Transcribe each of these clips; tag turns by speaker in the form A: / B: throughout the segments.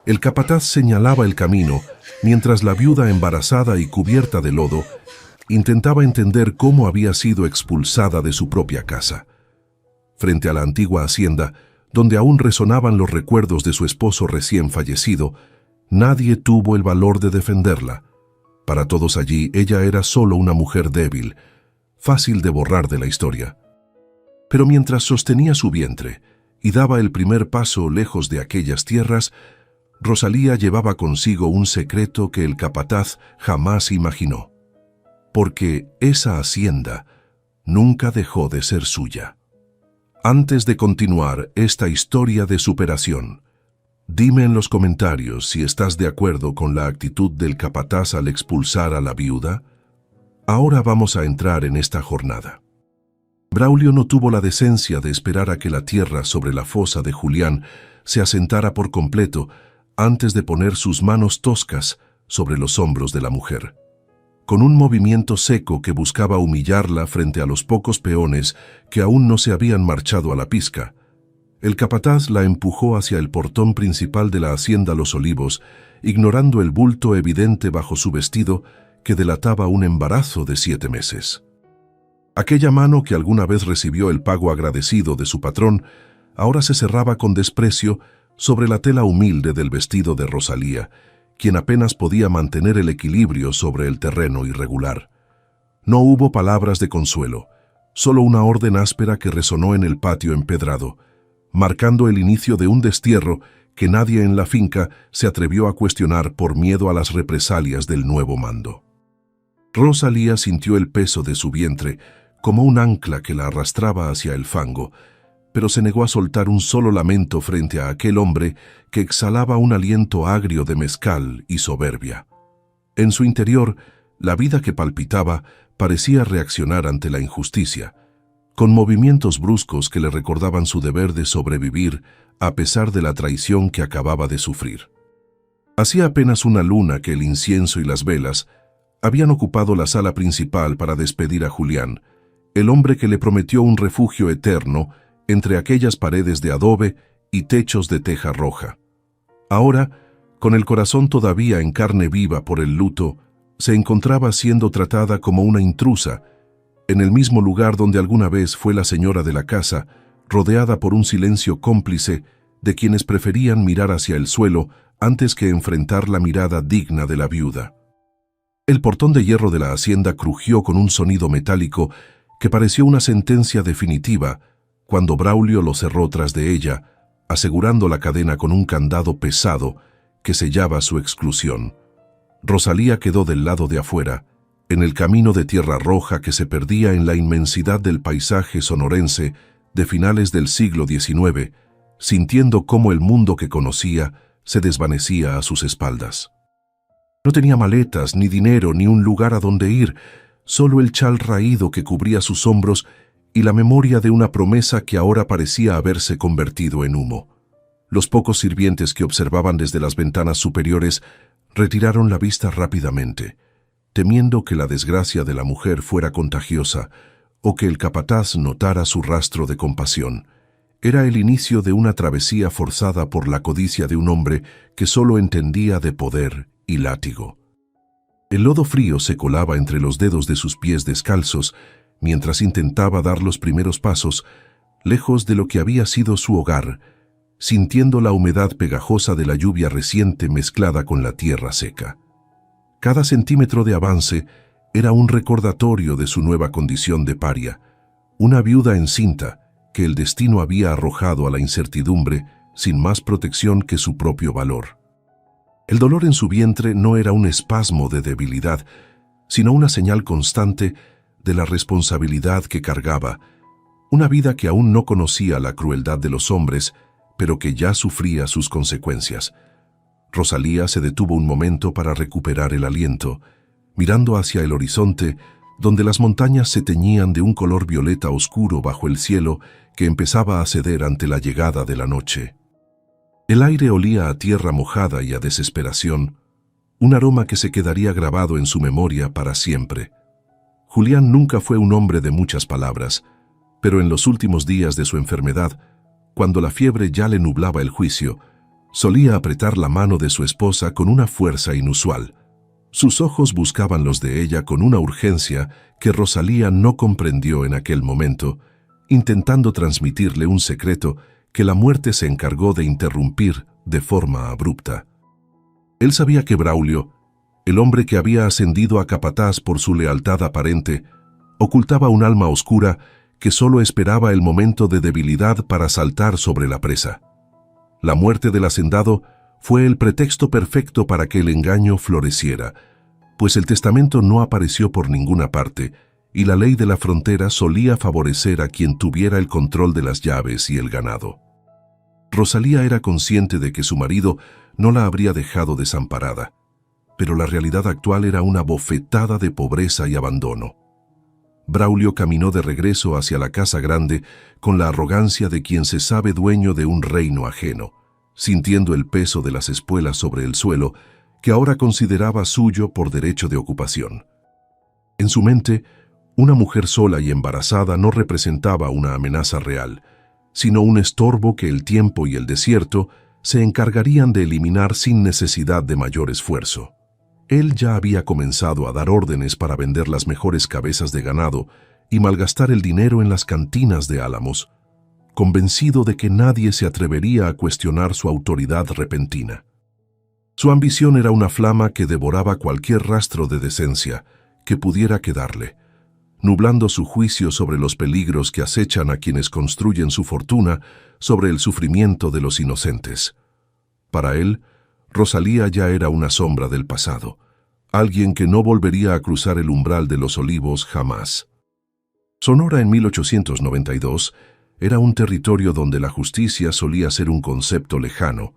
A: El capataz señalaba el camino, mientras la viuda embarazada y cubierta de lodo intentaba entender cómo había sido expulsada de su propia casa. Frente a la antigua hacienda, donde aún resonaban los recuerdos de su esposo recién fallecido, nadie tuvo el valor de defenderla. Para todos allí, ella era solo una mujer débil, fácil de borrar de la historia. Pero mientras sostenía su vientre y daba el primer paso lejos de aquellas tierras, Rosalía llevaba consigo un secreto que el capataz jamás imaginó. Porque esa hacienda nunca dejó de ser suya. Antes de continuar esta historia de superación, dime en los comentarios si estás de acuerdo con la actitud del capataz al expulsar a la viuda. Ahora vamos a entrar en esta jornada. Braulio no tuvo la decencia de esperar a que la tierra sobre la fosa de Julián se asentara por completo antes de poner sus manos toscas sobre los hombros de la mujer. Con un movimiento seco que buscaba humillarla frente a los pocos peones que aún no se habían marchado a la pizca, el capataz la empujó hacia el portón principal de la hacienda Los Olivos, ignorando el bulto evidente bajo su vestido que delataba un embarazo de 7 meses. Aquella mano que alguna vez recibió el pago agradecido de su patrón, ahora se cerraba con desprecio sobre la tela humilde del vestido de Rosalía, quien apenas podía mantener el equilibrio sobre el terreno irregular. No hubo palabras de consuelo, solo una orden áspera que resonó en el patio empedrado, marcando el inicio de un destierro que nadie en la finca se atrevió a cuestionar por miedo a las represalias del nuevo mando. Rosalía sintió el peso de su vientre como un ancla que la arrastraba hacia el fango, pero se negó a soltar un solo lamento frente a aquel hombre que exhalaba un aliento agrio de mezcal y soberbia. En su interior, la vida que palpitaba parecía reaccionar ante la injusticia, con movimientos bruscos que le recordaban su deber de sobrevivir a pesar de la traición que acababa de sufrir. Hacía apenas una luna que el incienso y las velas habían ocupado la sala principal para despedir a Julián, el hombre que le prometió un refugio eterno entre aquellas paredes de adobe y techos de teja roja. Ahora, con el corazón todavía en carne viva por el luto, se encontraba siendo tratada como una intrusa, en el mismo lugar donde alguna vez fue la señora de la casa, rodeada por un silencio cómplice de quienes preferían mirar hacia el suelo antes que enfrentar la mirada digna de la viuda. El portón de hierro de la hacienda crujió con un sonido metálico que pareció una sentencia definitiva cuando Braulio lo cerró tras de ella, asegurando la cadena con un candado pesado que sellaba su exclusión. Rosalía quedó del lado de afuera, en el camino de tierra roja que se perdía en la inmensidad del paisaje sonorense de finales del siglo XIX, sintiendo cómo el mundo que conocía se desvanecía a sus espaldas. No tenía maletas, ni dinero, ni un lugar a donde ir, solo el chal raído que cubría sus hombros y la memoria de una promesa que ahora parecía haberse convertido en humo. Los pocos sirvientes que observaban desde las ventanas superiores retiraron la vista rápidamente, temiendo que la desgracia de la mujer fuera contagiosa o que el capataz notara su rastro de compasión. Era el inicio de una travesía forzada por la codicia de un hombre que solo entendía de poder y látigo. El lodo frío se colaba entre los dedos de sus pies descalzos mientras intentaba dar los primeros pasos, lejos de lo que había sido su hogar, sintiendo la humedad pegajosa de la lluvia reciente mezclada con la tierra seca. Cada centímetro de avance era un recordatorio de su nueva condición de paria, una viuda encinta que el destino había arrojado a la incertidumbre sin más protección que su propio valor. El dolor en su vientre no era un espasmo de debilidad, sino una señal constante de la responsabilidad que cargaba, una vida que aún no conocía la crueldad de los hombres, pero que ya sufría sus consecuencias. Rosalía se detuvo un momento para recuperar el aliento, mirando hacia el horizonte, donde las montañas se teñían de un color violeta oscuro bajo el cielo que empezaba a ceder ante la llegada de la noche. El aire olía a tierra mojada y a desesperación, un aroma que se quedaría grabado en su memoria para siempre. Julián nunca fue un hombre de muchas palabras, pero en los últimos días de su enfermedad, cuando la fiebre ya le nublaba el juicio, Solía apretar la mano de su esposa con una fuerza inusual. Sus ojos buscaban los de ella con una urgencia que Rosalía no comprendió en aquel momento, intentando transmitirle un secreto que la muerte se encargó de interrumpir de forma abrupta. Él sabía que Braulio, el hombre que había ascendido a capataz por su lealtad aparente, ocultaba un alma oscura que solo esperaba el momento de debilidad para saltar sobre la presa. La muerte del hacendado fue el pretexto perfecto para que el engaño floreciera, pues el testamento no apareció por ninguna parte y la ley de la frontera solía favorecer a quien tuviera el control de las llaves y el ganado. Rosalía era consciente de que su marido no la habría dejado desamparada, pero la realidad actual era una bofetada de pobreza y abandono. Braulio caminó de regreso hacia la casa grande con la arrogancia de quien se sabe dueño de un reino ajeno, sintiendo el peso de las espuelas sobre el suelo que ahora consideraba suyo por derecho de ocupación. En su mente, una mujer sola y embarazada no representaba una amenaza real, sino un estorbo que el tiempo y el desierto se encargarían de eliminar sin necesidad de mayor esfuerzo. Él ya había comenzado a dar órdenes para vender las mejores cabezas de ganado y malgastar el dinero en las cantinas de Álamos, convencido de que nadie se atrevería a cuestionar su autoridad repentina. Su ambición era una flama que devoraba cualquier rastro de decencia que pudiera quedarle, nublando su juicio sobre los peligros que acechan a quienes construyen su fortuna sobre el sufrimiento de los inocentes. Para él, Rosalía ya era una sombra del pasado, alguien que no volvería a cruzar el umbral de los Olivos jamás. Sonora en 1892 era un territorio donde la justicia solía ser un concepto lejano,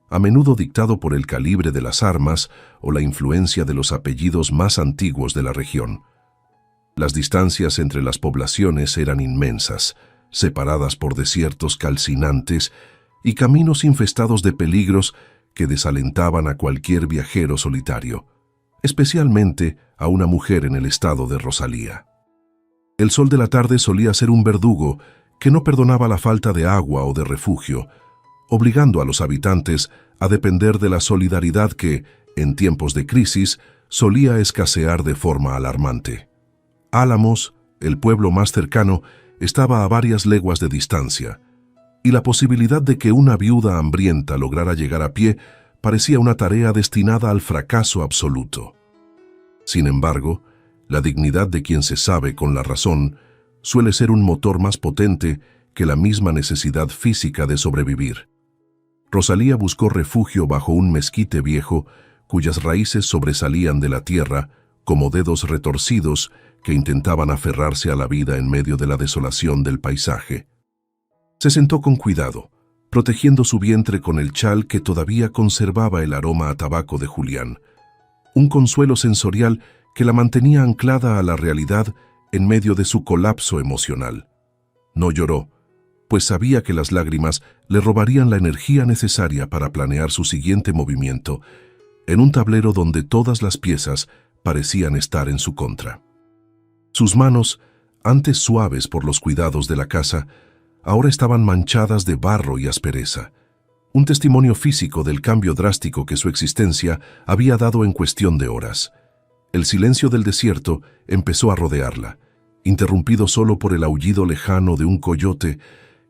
A: a menudo dictado por el calibre de las armas o la influencia de los apellidos más antiguos de la región. Las distancias entre las poblaciones eran inmensas, separadas por desiertos calcinantes y caminos infestados de peligros que desalentaban a cualquier viajero solitario, especialmente a una mujer en el estado de Rosalía. El sol de la tarde solía ser un verdugo que no perdonaba la falta de agua o de refugio, obligando a los habitantes a depender de la solidaridad que, en tiempos de crisis, solía escasear de forma alarmante. Álamos, el pueblo más cercano, estaba a varias leguas de distancia, y la posibilidad de que una viuda hambrienta lograra llegar a pie parecía una tarea destinada al fracaso absoluto. Sin embargo, la dignidad de quien se sabe con la razón suele ser un motor más potente que la misma necesidad física de sobrevivir. Rosalía buscó refugio bajo un mezquite viejo cuyas raíces sobresalían de la tierra como dedos retorcidos que intentaban aferrarse a la vida en medio de la desolación del paisaje. Se sentó con cuidado, protegiendo su vientre con el chal que todavía conservaba el aroma a tabaco de Julián, un consuelo sensorial que la mantenía anclada a la realidad en medio de su colapso emocional. No lloró, pues sabía que las lágrimas le robarían la energía necesaria para planear su siguiente movimiento, en un tablero donde todas las piezas parecían estar en su contra. Sus manos, antes suaves por los cuidados de la casa, ahora estaban manchadas de barro y aspereza, un testimonio físico del cambio drástico que su existencia había dado en cuestión de horas. El silencio del desierto empezó a rodearla, interrumpido solo por el aullido lejano de un coyote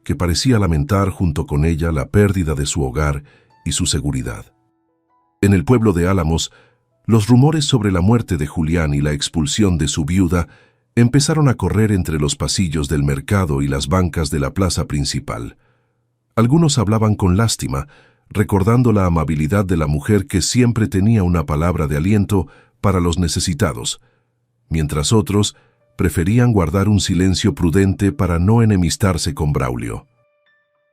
A: que parecía lamentar junto con ella la pérdida de su hogar y su seguridad. En el pueblo de Álamos, los rumores sobre la muerte de Julián y la expulsión de su viuda empezaron a correr entre los pasillos del mercado y las bancas de la plaza principal. Algunos hablaban con lástima, recordando la amabilidad de la mujer que siempre tenía una palabra de aliento para los necesitados, mientras otros preferían guardar un silencio prudente para no enemistarse con Braulio.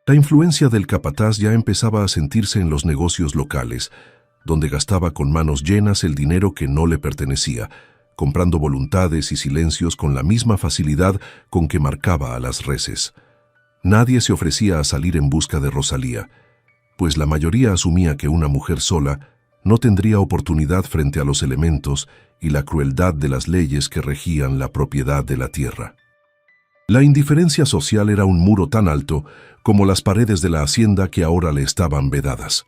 A: La influencia del capataz ya empezaba a sentirse en los negocios locales, donde gastaba con manos llenas el dinero que no le pertenecía, comprando voluntades y silencios con la misma facilidad con que marcaba a las reses. Nadie se ofrecía a salir en busca de Rosalía, pues la mayoría asumía que una mujer sola no tendría oportunidad frente a los elementos y la crueldad de las leyes que regían la propiedad de la tierra. La indiferencia social era un muro tan alto como las paredes de la hacienda que ahora le estaban vedadas.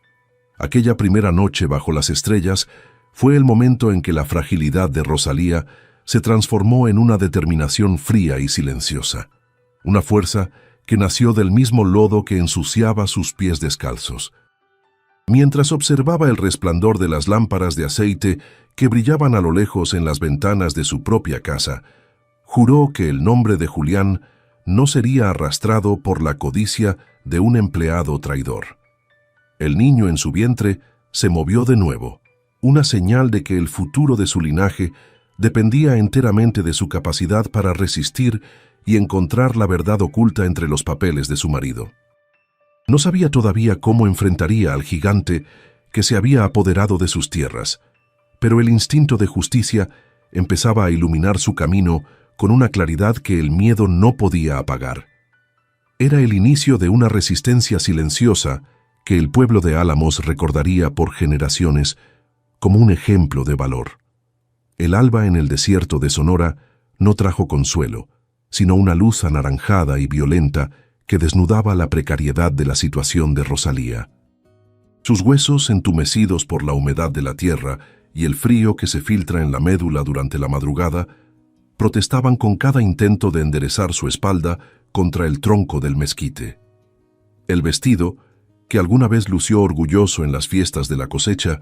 A: Aquella primera noche bajo las estrellas fue el momento en que la fragilidad de Rosalía se transformó en una determinación fría y silenciosa, una fuerza que nació del mismo lodo que ensuciaba sus pies descalzos. Mientras observaba el resplandor de las lámparas de aceite que brillaban a lo lejos en las ventanas de su propia casa, juró que el nombre de Julián no sería arrastrado por la codicia de un empleado traidor. El niño en su vientre se movió de nuevo, una señal de que el futuro de su linaje dependía enteramente de su capacidad para resistir y encontrar la verdad oculta entre los papeles de su marido. No sabía todavía cómo enfrentaría al gigante que se había apoderado de sus tierras, pero el instinto de justicia empezaba a iluminar su camino con una claridad que el miedo no podía apagar. Era el inicio de una resistencia silenciosa que el pueblo de Álamos recordaría por generaciones como un ejemplo de valor. El alba en el desierto de Sonora no trajo consuelo, sino una luz anaranjada y violenta que desnudaba la precariedad de la situación de Rosalía. Sus huesos, entumecidos por la humedad de la tierra y el frío que se filtra en la médula durante la madrugada, protestaban con cada intento de enderezar su espalda contra el tronco del mezquite. El vestido, que alguna vez lució orgulloso en las fiestas de la cosecha,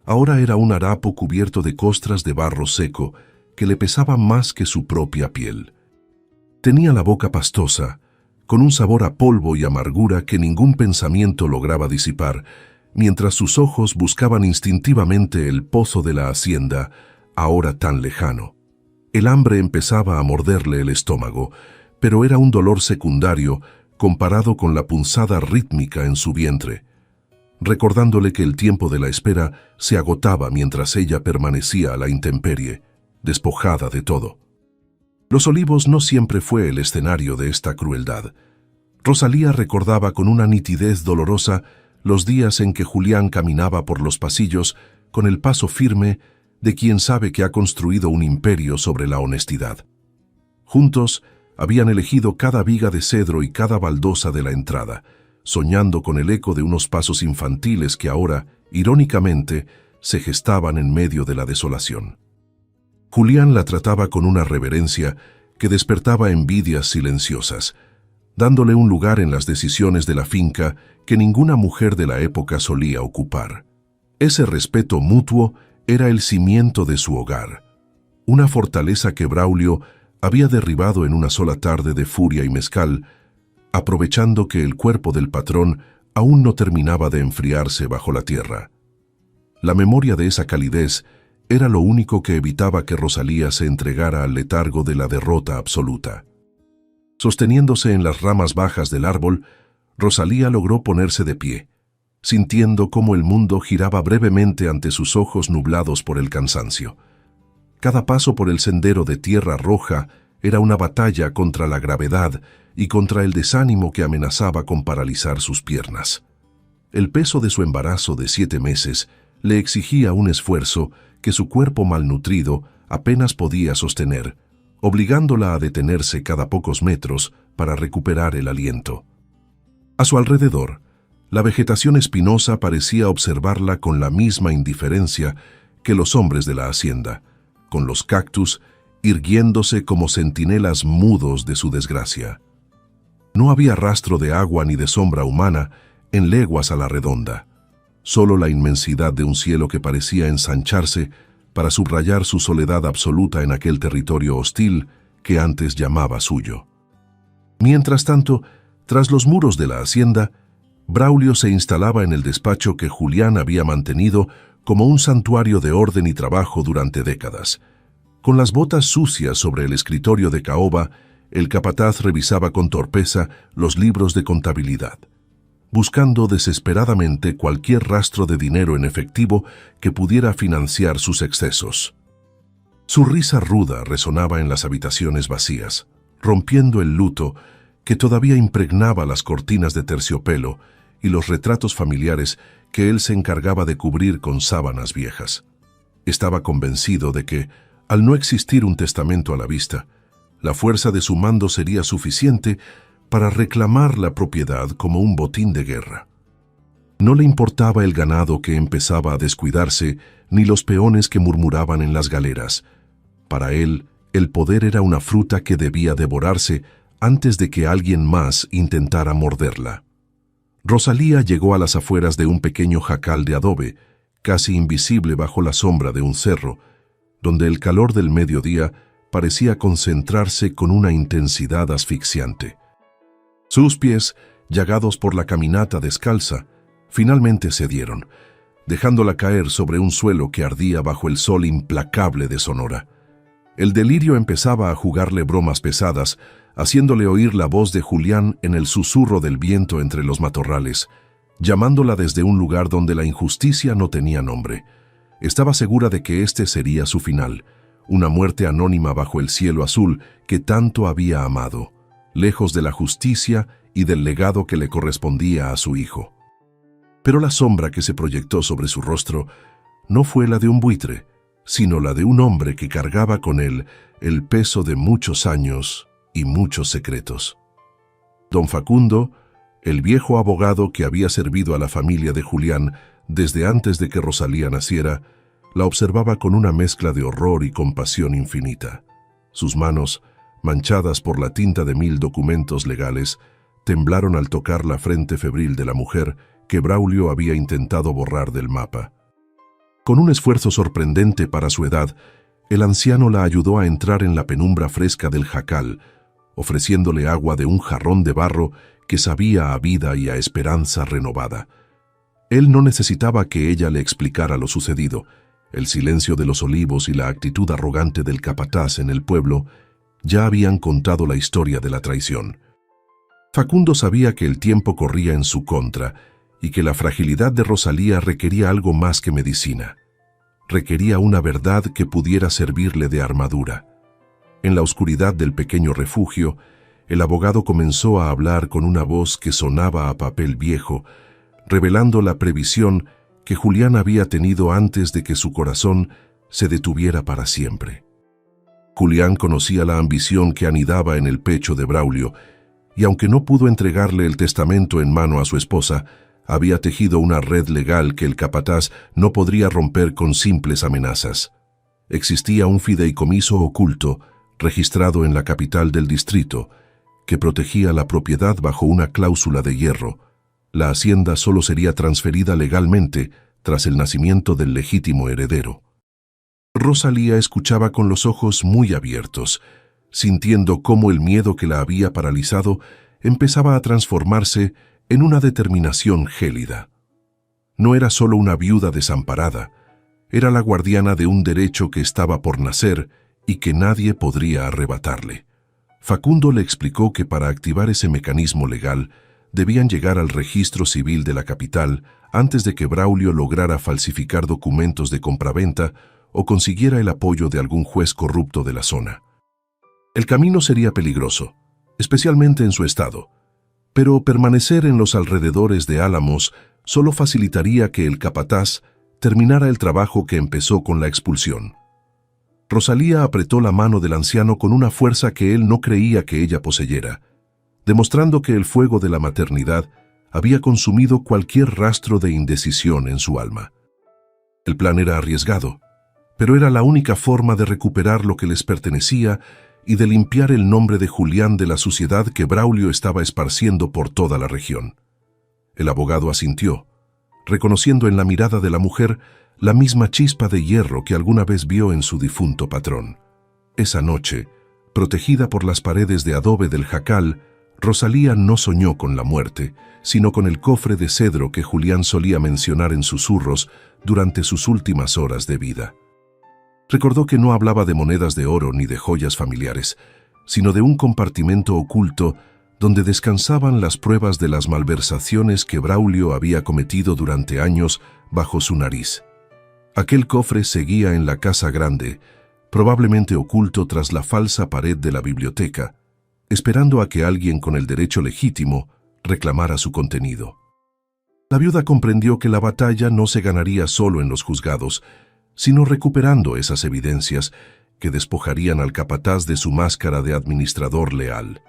A: ahora era un harapo cubierto de costras de barro seco que le pesaba más que su propia piel. Tenía la boca pastosa, con un sabor a polvo y amargura que ningún pensamiento lograba disipar, mientras sus ojos buscaban instintivamente el pozo de la hacienda, ahora tan lejano. El hambre empezaba a morderle el estómago, pero era un dolor secundario comparado con la punzada rítmica en su vientre, recordándole que el tiempo de la espera se agotaba mientras ella permanecía a la intemperie, despojada de todo. Los Olivos no siempre fue el escenario de esta crueldad. Rosalía recordaba con una nitidez dolorosa los días en que Julián caminaba por los pasillos con el paso firme de quien sabe que ha construido un imperio sobre la honestidad. Juntos habían elegido cada viga de cedro y cada baldosa de la entrada, soñando con el eco de unos pasos infantiles que ahora, irónicamente, se gestaban en medio de la desolación. Julián la trataba con una reverencia que despertaba envidias silenciosas, dándole un lugar en las decisiones de la finca que ninguna mujer de la época solía ocupar. Ese respeto mutuo era el cimiento de su hogar, una fortaleza que Braulio había derribado en una sola tarde de furia y mezcal, aprovechando que el cuerpo del patrón aún no terminaba de enfriarse bajo la tierra. La memoria de esa calidez era lo único que evitaba que Rosalía se entregara al letargo de la derrota absoluta. Sosteniéndose en las ramas bajas del árbol, Rosalía logró ponerse de pie, sintiendo cómo el mundo giraba brevemente ante sus ojos nublados por el cansancio. Cada paso por el sendero de tierra roja era una batalla contra la gravedad y contra el desánimo que amenazaba con paralizar sus piernas. El peso de su embarazo de 7 meses le exigía un esfuerzo que su cuerpo malnutrido apenas podía sostener, obligándola a detenerse cada pocos metros para recuperar el aliento. A su alrededor, la vegetación espinosa parecía observarla con la misma indiferencia que los hombres de la hacienda, con los cactus irguiéndose como centinelas mudos de su desgracia. No había rastro de agua ni de sombra humana en leguas a la redonda, solo la inmensidad de un cielo que parecía ensancharse para subrayar su soledad absoluta en aquel territorio hostil que antes llamaba suyo. Mientras tanto, tras los muros de la hacienda, Braulio se instalaba en el despacho que Julián había mantenido como un santuario de orden y trabajo durante décadas. Con las botas sucias sobre el escritorio de caoba, el capataz revisaba con torpeza los libros de contabilidad, buscando desesperadamente cualquier rastro de dinero en efectivo que pudiera financiar sus excesos. Su risa ruda resonaba en las habitaciones vacías, rompiendo el luto que todavía impregnaba las cortinas de terciopelo y los retratos familiares que él se encargaba de cubrir con sábanas viejas. Estaba convencido de que, al no existir un testamento a la vista, la fuerza de su mando sería suficiente para reclamar la propiedad como un botín de guerra. No le importaba el ganado que empezaba a descuidarse, ni los peones que murmuraban en las galeras. Para él, el poder era una fruta que debía devorarse antes de que alguien más intentara morderla. Rosalía llegó a las afueras de un pequeño jacal de adobe, casi invisible bajo la sombra de un cerro, donde el calor del mediodía parecía concentrarse con una intensidad asfixiante. Sus pies, llagados por la caminata descalza, finalmente cedieron, dejándola caer sobre un suelo que ardía bajo el sol implacable de Sonora. El delirio empezaba a jugarle bromas pesadas, haciéndole oír la voz de Julián en el susurro del viento entre los matorrales, llamándola desde un lugar donde la injusticia no tenía nombre. Estaba segura de que este sería su final, una muerte anónima bajo el cielo azul que tanto había amado, lejos de la justicia y del legado que le correspondía a su hijo. Pero la sombra que se proyectó sobre su rostro no fue la de un buitre, sino la de un hombre que cargaba con él el peso de muchos años y muchos secretos. Don Facundo, el viejo abogado que había servido a la familia de Julián desde antes de que Rosalía naciera, la observaba con una mezcla de horror y compasión infinita. Sus manos, manchadas por la tinta de 1000 documentos legales, temblaron al tocar la frente febril de la mujer que Braulio había intentado borrar del mapa. Con un esfuerzo sorprendente para su edad, el anciano la ayudó a entrar en la penumbra fresca del jacal, ofreciéndole agua de un jarrón de barro que sabía a vida y a esperanza renovada. Él no necesitaba que ella le explicara lo sucedido. El silencio de los olivos y la actitud arrogante del capataz en el pueblo ya habían contado la historia de la traición. Facundo sabía que el tiempo corría en su contra y que la fragilidad de Rosalía requería algo más que medicina. Requería una verdad que pudiera servirle de armadura. En la oscuridad del pequeño refugio, el abogado comenzó a hablar con una voz que sonaba a papel viejo, revelando la previsión que Julián había tenido antes de que su corazón se detuviera para siempre. Julián conocía la ambición que anidaba en el pecho de Braulio, y aunque no pudo entregarle el testamento en mano a su esposa, había tejido una red legal que el capataz no podría romper con simples amenazas. Existía un fideicomiso oculto, registrado en la capital del distrito, que protegía la propiedad bajo una cláusula de hierro. La hacienda solo sería transferida legalmente tras el nacimiento del legítimo heredero. Rosalía escuchaba con los ojos muy abiertos, sintiendo cómo el miedo que la había paralizado empezaba a transformarse en una determinación gélida. No era solo una viuda desamparada, era la guardiana de un derecho que estaba por nacer y que nadie podría arrebatarle. Facundo le explicó que para activar ese mecanismo legal debían llegar al registro civil de la capital antes de que Braulio lograra falsificar documentos de compraventa o consiguiera el apoyo de algún juez corrupto de la zona. El camino sería peligroso, especialmente en su estado, pero permanecer en los alrededores de Álamos solo facilitaría que el capataz terminara el trabajo que empezó con la expulsión. Rosalía apretó la mano del anciano con una fuerza que él no creía que ella poseyera, demostrando que el fuego de la maternidad había consumido cualquier rastro de indecisión en su alma. El plan era arriesgado, pero era la única forma de recuperar lo que les pertenecía y de limpiar el nombre de Julián de la suciedad que Braulio estaba esparciendo por toda la región. El abogado asintió, reconociendo en la mirada de la mujer la misma chispa de hierro que alguna vez vio en su difunto patrón. Esa noche, protegida por las paredes de adobe del jacal, Rosalía no soñó con la muerte, sino con el cofre de cedro que Julián solía mencionar en susurros durante sus últimas horas de vida. Recordó que no hablaba de monedas de oro ni de joyas familiares, sino de un compartimento oculto donde descansaban las pruebas de las malversaciones que Braulio había cometido durante años bajo su nariz. Aquel cofre seguía en la casa grande, probablemente oculto tras la falsa pared de la biblioteca, esperando a que alguien con el derecho legítimo reclamara su contenido. La viuda comprendió que la batalla no se ganaría solo en los juzgados, sino recuperando esas evidencias que despojarían al capataz de su máscara de administrador leal.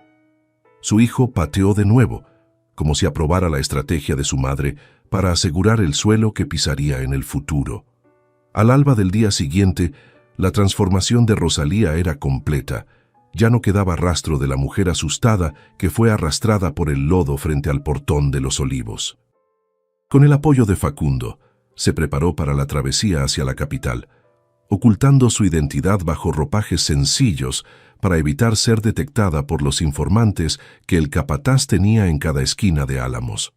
A: Su hijo pateó de nuevo, como si aprobara la estrategia de su madre para asegurar el suelo que pisaría en el futuro. Al alba del día siguiente, la transformación de Rosalía era completa. Ya no quedaba rastro de la mujer asustada que fue arrastrada por el lodo frente al portón de los Olivos. Con el apoyo de Facundo, se preparó para la travesía hacia la capital, ocultando su identidad bajo ropajes sencillos para evitar ser detectada por los informantes que el capataz tenía en cada esquina de Álamos.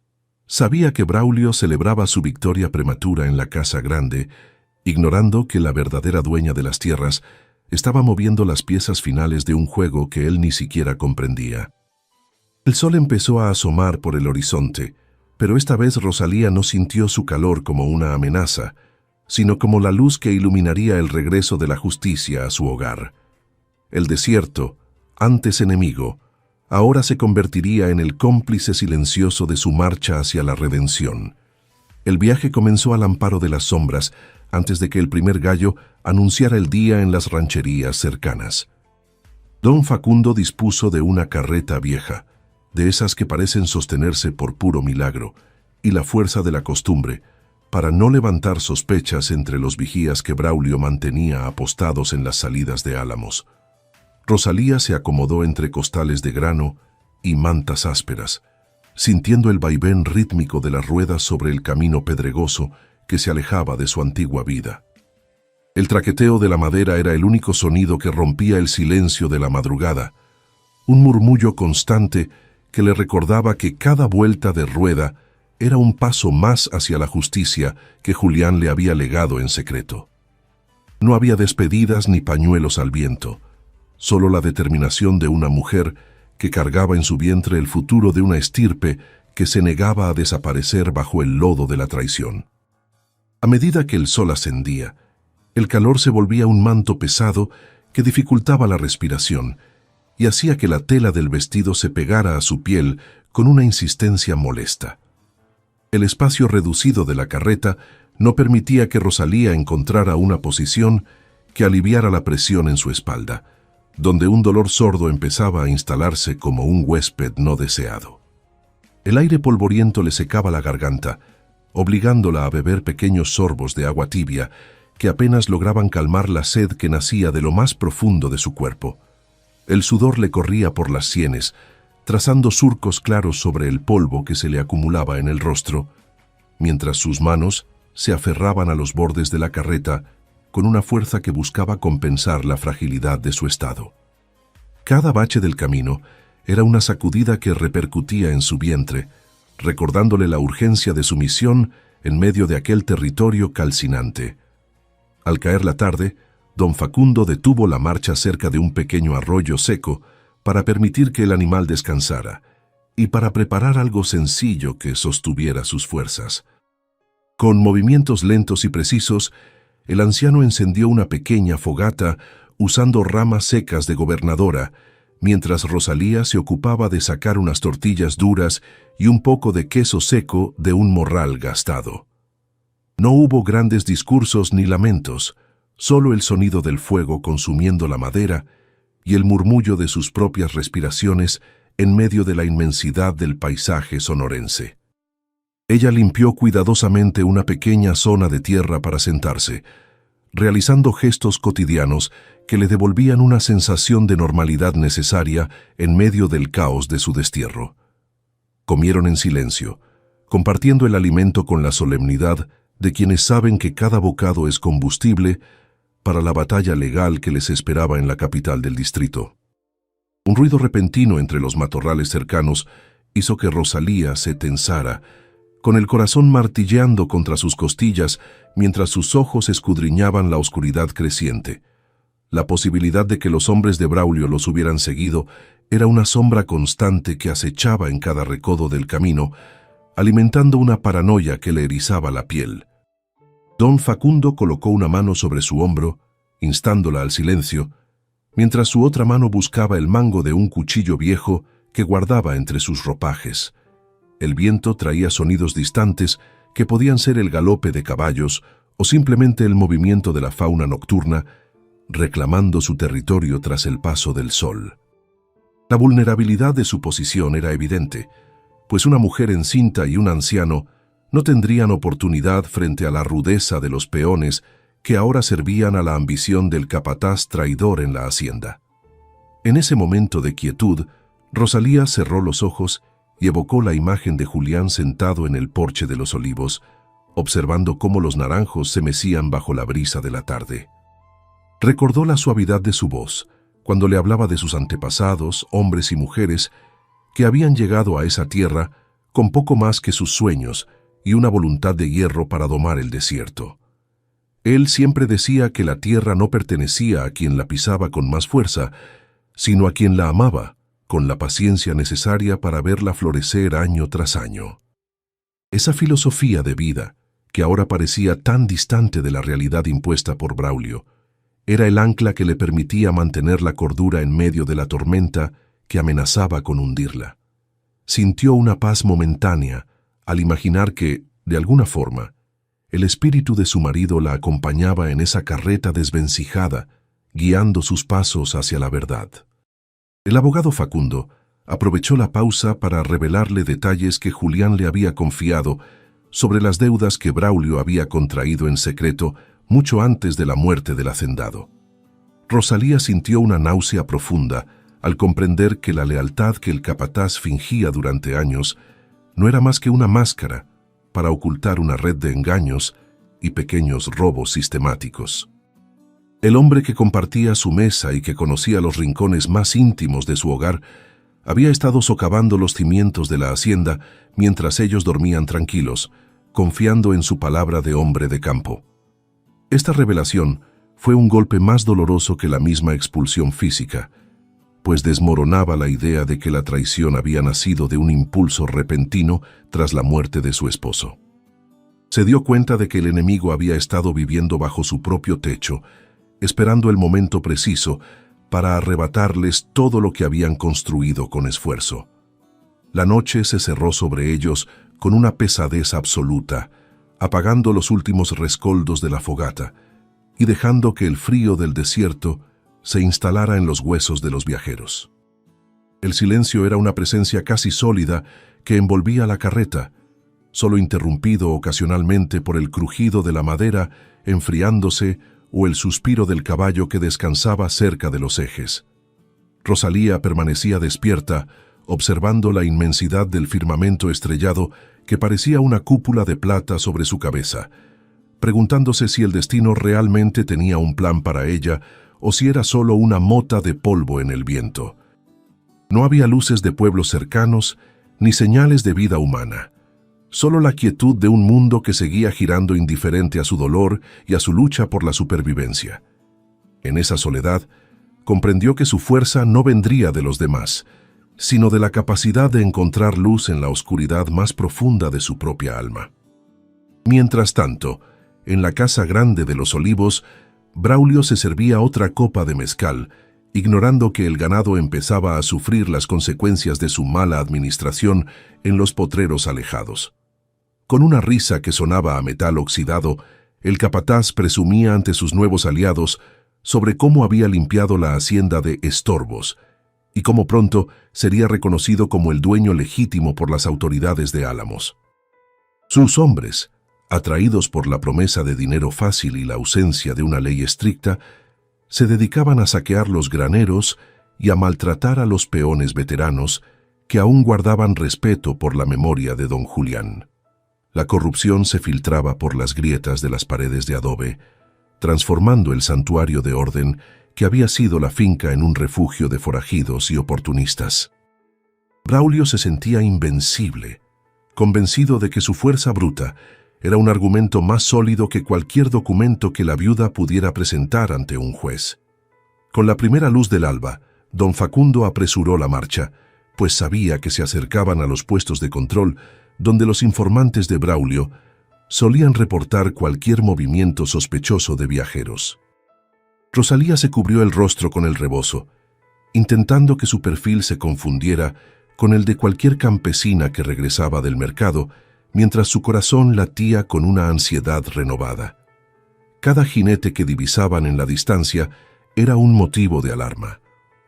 A: Sabía que Braulio celebraba su victoria prematura en la Casa Grande, ignorando que la verdadera dueña de las tierras estaba moviendo las piezas finales de un juego que él ni siquiera comprendía. El sol empezó a asomar por el horizonte, pero esta vez Rosalía no sintió su calor como una amenaza, sino como la luz que iluminaría el regreso de la justicia a su hogar. El desierto, antes enemigo, ahora se convertiría en el cómplice silencioso de su marcha hacia la redención. El viaje comenzó al amparo de las sombras, antes de que el primer gallo anunciara el día en las rancherías cercanas. Don Facundo dispuso de una carreta vieja, de esas que parecen sostenerse por puro milagro, y la fuerza de la costumbre, para no levantar sospechas entre los vigías que Braulio mantenía apostados en las salidas de Álamos. Rosalía se acomodó entre costales de grano y mantas ásperas, sintiendo el vaivén rítmico de las ruedas sobre el camino pedregoso que se alejaba de su antigua vida. El traqueteo de la madera era el único sonido que rompía el silencio de la madrugada, un murmullo constante que le recordaba que cada vuelta de rueda era un paso más hacia la justicia que Julián le había legado en secreto. No había despedidas ni pañuelos al viento, solo la determinación de una mujer que cargaba en su vientre el futuro de una estirpe que se negaba a desaparecer bajo el lodo de la traición. A medida que el sol ascendía, el calor se volvía un manto pesado que dificultaba la respiración y hacía que la tela del vestido se pegara a su piel con una insistencia molesta. El espacio reducido de la carreta no permitía que Rosalía encontrara una posición que aliviara la presión en su espalda, donde un dolor sordo empezaba a instalarse como un huésped no deseado. El aire polvoriento le secaba la garganta, obligándola a beber pequeños sorbos de agua tibia que apenas lograban calmar la sed que nacía de lo más profundo de su cuerpo. El sudor le corría por las sienes, trazando surcos claros sobre el polvo que se le acumulaba en el rostro, mientras sus manos se aferraban a los bordes de la carreta con una fuerza que buscaba compensar la fragilidad de su estado. Cada bache del camino era una sacudida que repercutía en su vientre, recordándole la urgencia de su misión en medio de aquel territorio calcinante. Al caer la tarde, don Facundo detuvo la marcha cerca de un pequeño arroyo seco para permitir que el animal descansara y para preparar algo sencillo que sostuviera sus fuerzas. Con movimientos lentos y precisos, el anciano encendió una pequeña fogata usando ramas secas de gobernadora, mientras Rosalía se ocupaba de sacar unas tortillas duras y un poco de queso seco de un morral gastado. No hubo grandes discursos ni lamentos, solo el sonido del fuego consumiendo la madera y el murmullo de sus propias respiraciones en medio de la inmensidad del paisaje sonorense. Ella limpió cuidadosamente una pequeña zona de tierra para sentarse, realizando gestos cotidianos que le devolvían una sensación de normalidad necesaria en medio del caos de su destierro. Comieron en silencio, compartiendo el alimento con la solemnidad de quienes saben que cada bocado es combustible para la batalla legal que les esperaba en la capital del distrito. Un ruido repentino entre los matorrales cercanos hizo que Rosalía se tensara, con el corazón martilleando contra sus costillas mientras sus ojos escudriñaban la oscuridad creciente. La posibilidad de que los hombres de Braulio los hubieran seguido era una sombra constante que acechaba en cada recodo del camino, alimentando una paranoia que le erizaba la piel. Don Facundo colocó una mano sobre su hombro, instándola al silencio, mientras su otra mano buscaba el mango de un cuchillo viejo que guardaba entre sus ropajes. El viento traía sonidos distantes que podían ser el galope de caballos o simplemente el movimiento de la fauna nocturna, reclamando su territorio tras el paso del sol. La vulnerabilidad de su posición era evidente, pues una mujer encinta y un anciano no tendrían oportunidad frente a la rudeza de los peones que ahora servían a la ambición del capataz traidor en la hacienda. En ese momento de quietud, Rosalía cerró los ojos y evocó la imagen de Julián sentado en el porche de los olivos, observando cómo los naranjos se mecían bajo la brisa de la tarde. Recordó la suavidad de su voz cuando le hablaba de sus antepasados, hombres y mujeres, que habían llegado a esa tierra con poco más que sus sueños y una voluntad de hierro para domar el desierto. Él siempre decía que la tierra no pertenecía a quien la pisaba con más fuerza, sino a quien la amaba, con la paciencia necesaria para verla florecer año tras año. Esa filosofía de vida, que ahora parecía tan distante de la realidad impuesta por Braulio, era el ancla que le permitía mantener la cordura en medio de la tormenta que amenazaba con hundirla. Sintió una paz momentánea al imaginar que, de alguna forma, el espíritu de su marido la acompañaba en esa carreta desvencijada, guiando sus pasos hacia la verdad. El abogado Facundo aprovechó la pausa para revelarle detalles que Julián le había confiado sobre las deudas que Braulio había contraído en secreto mucho antes de la muerte del hacendado. Rosalía sintió una náusea profunda al comprender que la lealtad que el capataz fingía durante años no era más que una máscara para ocultar una red de engaños y pequeños robos sistemáticos. El hombre que compartía su mesa y que conocía los rincones más íntimos de su hogar había estado socavando los cimientos de la hacienda mientras ellos dormían tranquilos, confiando en su palabra de hombre de campo. Esta revelación fue un golpe más doloroso que la misma expulsión física, pues desmoronaba la idea de que la traición había nacido de un impulso repentino tras la muerte de su esposo. Se dio cuenta de que el enemigo había estado viviendo bajo su propio techo, esperando el momento preciso para arrebatarles todo lo que habían construido con esfuerzo. La noche se cerró sobre ellos con una pesadez absoluta, apagando los últimos rescoldos de la fogata y dejando que el frío del desierto se instalara en los huesos de los viajeros. El silencio era una presencia casi sólida que envolvía la carreta, solo interrumpido ocasionalmente por el crujido de la madera enfriándose o el suspiro del caballo que descansaba cerca de los ejes. Rosalía permanecía despierta, observando la inmensidad del firmamento estrellado que parecía una cúpula de plata sobre su cabeza, preguntándose si el destino realmente tenía un plan para ella o si era solo una mota de polvo en el viento. No había luces de pueblos cercanos ni señales de vida humana, solo la quietud de un mundo que seguía girando indiferente a su dolor y a su lucha por la supervivencia. En esa soledad, comprendió que su fuerza no vendría de los demás, sino de la capacidad de encontrar luz en la oscuridad más profunda de su propia alma. Mientras tanto, en la casa grande de los Olivos, Braulio se servía otra copa de mezcal, ignorando que el ganado empezaba a sufrir las consecuencias de su mala administración en los potreros alejados. Con una risa que sonaba a metal oxidado, el capataz presumía ante sus nuevos aliados sobre cómo había limpiado la hacienda de estorbos y cómo pronto sería reconocido como el dueño legítimo por las autoridades de Álamos. Sus hombres, atraídos por la promesa de dinero fácil y la ausencia de una ley estricta, se dedicaban a saquear los graneros y a maltratar a los peones veteranos que aún guardaban respeto por la memoria de don Julián. La corrupción se filtraba por las grietas de las paredes de adobe, transformando el santuario de orden que había sido la finca en un refugio de forajidos y oportunistas. Braulio se sentía invencible, convencido de que su fuerza bruta era un argumento más sólido que cualquier documento que la viuda pudiera presentar ante un juez. Con la primera luz del alba, don Facundo apresuró la marcha, pues sabía que se acercaban a los puestos de control donde los informantes de Braulio solían reportar cualquier movimiento sospechoso de viajeros. Rosalía se cubrió el rostro con el rebozo, intentando que su perfil se confundiera con el de cualquier campesina que regresaba del mercado, mientras su corazón latía con una ansiedad renovada. Cada jinete que divisaban en la distancia era un motivo de alarma.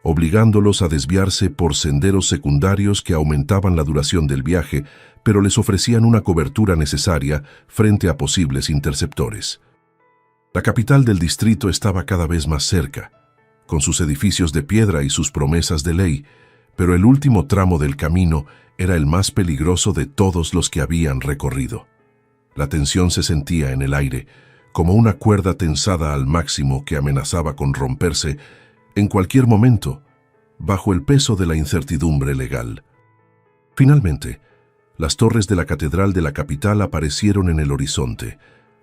A: obligándolos a desviarse por senderos secundarios que aumentaban la duración del viaje, pero les ofrecían una cobertura necesaria frente a posibles interceptores. La capital del distrito estaba cada vez más cerca, con sus edificios de piedra y sus promesas de ley, pero el último tramo del camino era el más peligroso de todos los que habían recorrido. La tensión se sentía en el aire, como una cuerda tensada al máximo que amenazaba con romperse en cualquier momento, bajo el peso de la incertidumbre legal. Finalmente, las torres de la catedral de la capital aparecieron en el horizonte,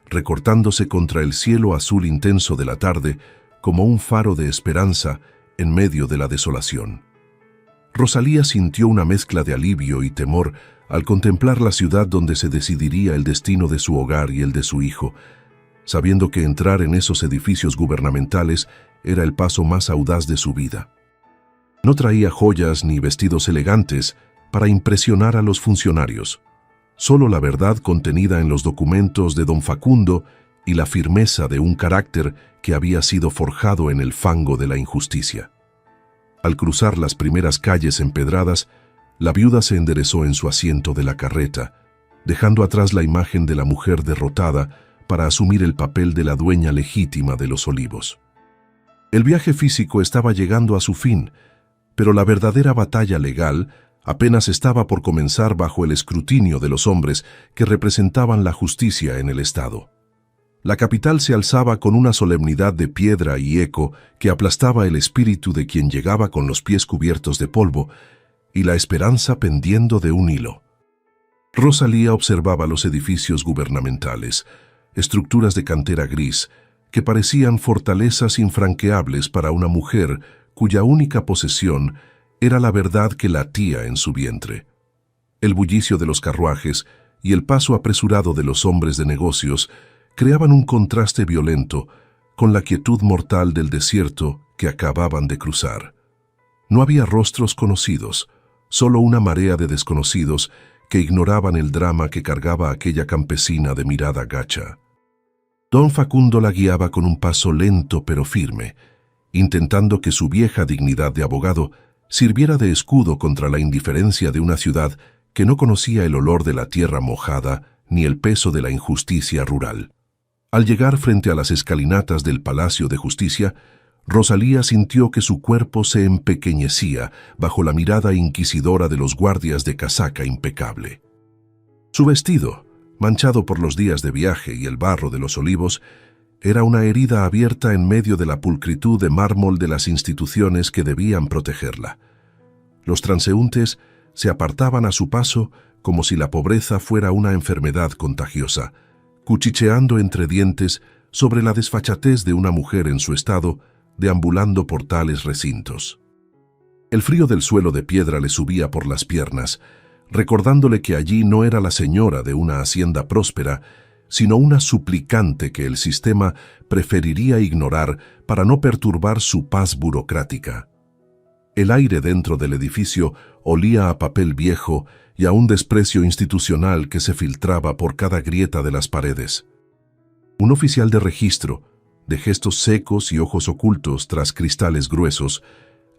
A: recortándose contra el cielo azul intenso de la tarde como un faro de esperanza en medio de la desolación. Rosalía sintió una mezcla de alivio y temor al contemplar la ciudad donde se decidiría el destino de su hogar y el de su hijo, sabiendo que entrar en esos edificios gubernamentales era el paso más audaz de su vida. No traía joyas ni vestidos elegantes para impresionar a los funcionarios, solo la verdad contenida en los documentos de don Facundo y la firmeza de un carácter que había sido forjado en el fango de la injusticia. Al cruzar las primeras calles empedradas, la viuda se enderezó en su asiento de la carreta, dejando atrás la imagen de la mujer derrotada para asumir el papel de la dueña legítima de los olivos. El viaje físico estaba llegando a su fin, pero la verdadera batalla legal apenas estaba por comenzar bajo el escrutinio de los hombres que representaban la justicia en el Estado. La capital se alzaba con una solemnidad de piedra y eco que aplastaba el espíritu de quien llegaba con los pies cubiertos de polvo y la esperanza pendiendo de un hilo. Rosalía observaba los edificios gubernamentales, estructuras de cantera gris, que parecían fortalezas infranqueables para una mujer cuya única posesión era la verdad que latía en su vientre. El bullicio de los carruajes y el paso apresurado de los hombres de negocios creaban un contraste violento con la quietud mortal del desierto que acababan de cruzar. No había rostros conocidos, solo una marea de desconocidos que ignoraban el drama que cargaba aquella campesina de mirada gacha. Don Facundo la guiaba con un paso lento pero firme, intentando que su vieja dignidad de abogado sirviera de escudo contra la indiferencia de una ciudad que no conocía el olor de la tierra mojada ni el peso de la injusticia rural. Al llegar frente a las escalinatas del Palacio de Justicia, Rosalía sintió que su cuerpo se empequeñecía bajo la mirada inquisidora de los guardias de casaca impecable. Su vestido, manchado por los días de viaje y el barro de los olivos, era una herida abierta en medio de la pulcritud de mármol de las instituciones que debían protegerla. Los transeúntes se apartaban a su paso como si la pobreza fuera una enfermedad contagiosa, cuchicheando entre dientes sobre la desfachatez de una mujer en su estado, deambulando por tales recintos. El frío del suelo de piedra le subía por las piernas, recordándole que allí no era la señora de una hacienda próspera, sino una suplicante que el sistema preferiría ignorar para no perturbar su paz burocrática. El aire dentro del edificio olía a papel viejo y a un desprecio institucional que se filtraba por cada grieta de las paredes. Un oficial de registro, de gestos secos y ojos ocultos tras cristales gruesos,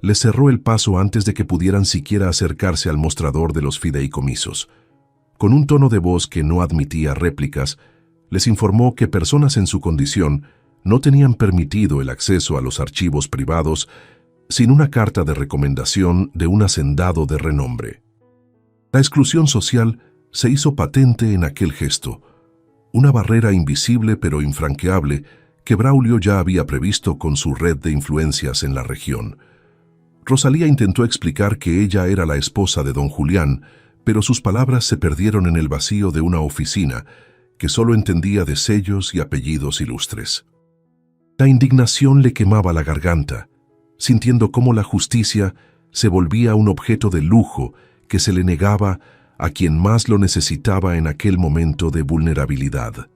A: les cerró el paso antes de que pudieran siquiera acercarse al mostrador de los fideicomisos. Con un tono de voz que no admitía réplicas, les informó que personas en su condición no tenían permitido el acceso a los archivos privados sin una carta de recomendación de un hacendado de renombre. La exclusión social se hizo patente en aquel gesto, una barrera invisible pero infranqueable que Braulio ya había previsto con su red de influencias en la región. Rosalía intentó explicar que ella era la esposa de don Julián, pero sus palabras se perdieron en el vacío de una oficina que solo entendía de sellos y apellidos ilustres. La indignación le quemaba la garganta, sintiendo cómo la justicia se volvía un objeto de lujo que se le negaba a quien más lo necesitaba en aquel momento de vulnerabilidad.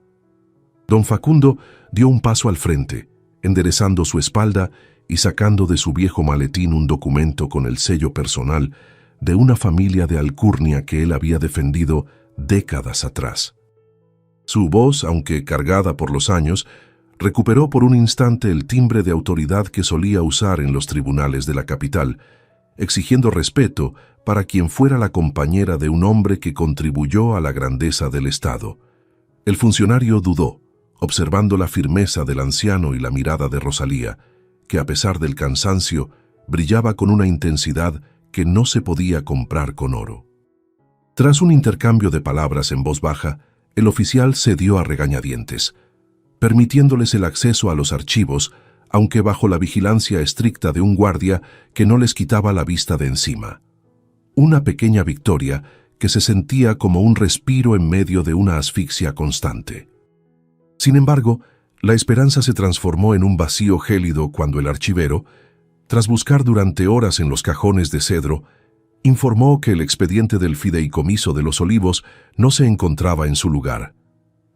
A: Don Facundo dio un paso al frente, enderezando su espalda y sacando de su viejo maletín un documento con el sello personal de una familia de alcurnia que él había defendido décadas atrás. Su voz, aunque cargada por los años, Recuperó por un instante el timbre de autoridad que solía usar en los tribunales de la capital, exigiendo respeto para quien fuera la compañera de un hombre que contribuyó a la grandeza del Estado. El funcionario dudó, observando la firmeza del anciano y la mirada de Rosalía, que a pesar del cansancio, brillaba con una intensidad que no se podía comprar con oro. Tras un intercambio de palabras en voz baja, el oficial cedió a regañadientes, permitiéndoles el acceso a los archivos, aunque bajo la vigilancia estricta de un guardia que no les quitaba la vista de encima. Una pequeña victoria que se sentía como un respiro en medio de una asfixia constante. Sin embargo, la esperanza se transformó en un vacío gélido cuando el archivero, tras buscar durante horas en los cajones de cedro, informó que el expediente del fideicomiso de los Olivos no se encontraba en su lugar.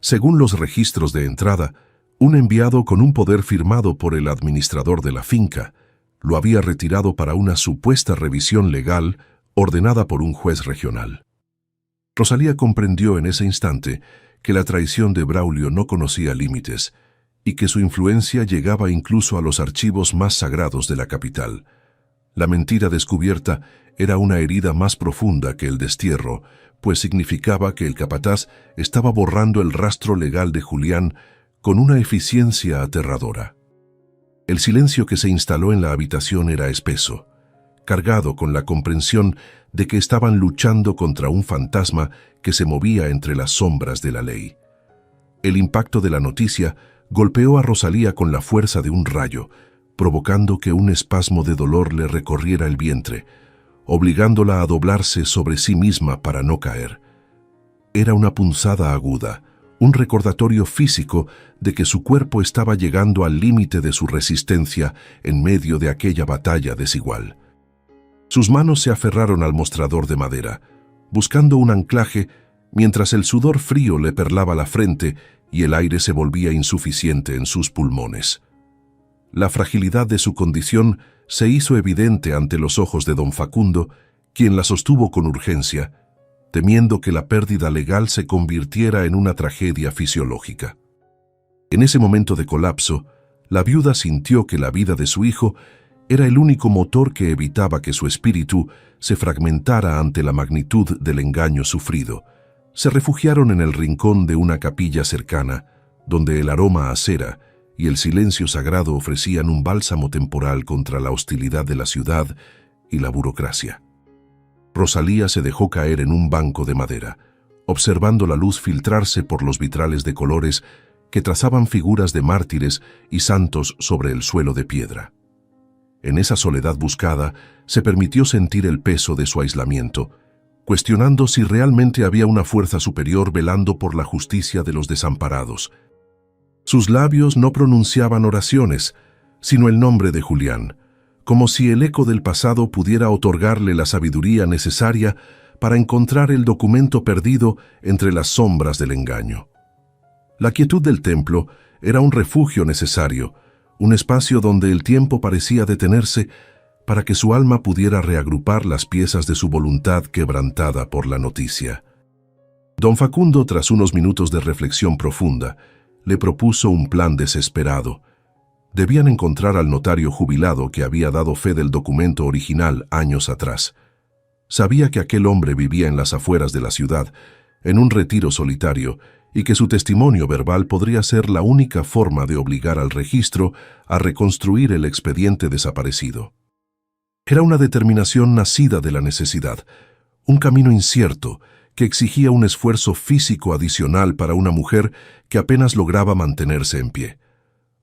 A: Según los registros de entrada, un enviado con un poder firmado por el administrador de la finca lo había retirado para una supuesta revisión legal ordenada por un juez regional. Rosalía comprendió en ese instante que la traición de Braulio no conocía límites y que su influencia llegaba incluso a los archivos más sagrados de la capital. La mentira descubierta era una herida más profunda que el destierro, pues significaba que el capataz estaba borrando el rastro legal de Julián con una eficiencia aterradora. El silencio que se instaló en la habitación era espeso, cargado con la comprensión de que estaban luchando contra un fantasma que se movía entre las sombras de la ley. El impacto de la noticia golpeó a Rosalía con la fuerza de un rayo, provocando que un espasmo de dolor le recorriera el vientre, obligándola a doblarse sobre sí misma para no caer. Era una punzada aguda, un recordatorio físico de que su cuerpo estaba llegando al límite de su resistencia en medio de aquella batalla desigual. Sus manos se aferraron al mostrador de madera, buscando un anclaje, mientras el sudor frío le perlaba la frente y el aire se volvía insuficiente en sus pulmones. La fragilidad de su condición se hizo evidente ante los ojos de don Facundo, quien la sostuvo con urgencia, temiendo que la pérdida legal se convirtiera en una tragedia fisiológica. En ese momento de colapso, la viuda sintió que la vida de su hijo era el único motor que evitaba que su espíritu se fragmentara ante la magnitud del engaño sufrido. Se refugiaron en el rincón de una capilla cercana, donde el aroma a cera y el silencio sagrado ofrecían un bálsamo temporal contra la hostilidad de la ciudad y la burocracia. Rosalía se dejó caer en un banco de madera, observando la luz filtrarse por los vitrales de colores que trazaban figuras de mártires y santos sobre el suelo de piedra. En esa soledad buscada, se permitió sentir el peso de su aislamiento, cuestionando si realmente había una fuerza superior velando por la justicia de los desamparados. Sus labios no pronunciaban oraciones, sino el nombre de Julián, como si el eco del pasado pudiera otorgarle la sabiduría necesaria para encontrar el documento perdido entre las sombras del engaño. La quietud del templo era un refugio necesario, un espacio donde el tiempo parecía detenerse para que su alma pudiera reagrupar las piezas de su voluntad quebrantada por la noticia. Don Facundo, tras unos minutos de reflexión profunda, le propuso un plan desesperado. Debían encontrar al notario jubilado que había dado fe del documento original años atrás. Sabía que aquel hombre vivía en las afueras de la ciudad, en un retiro solitario, y que su testimonio verbal podría ser la única forma de obligar al registro a reconstruir el expediente desaparecido. Era una determinación nacida de la necesidad, un camino incierto que exigía un esfuerzo físico adicional para una mujer que apenas lograba mantenerse en pie.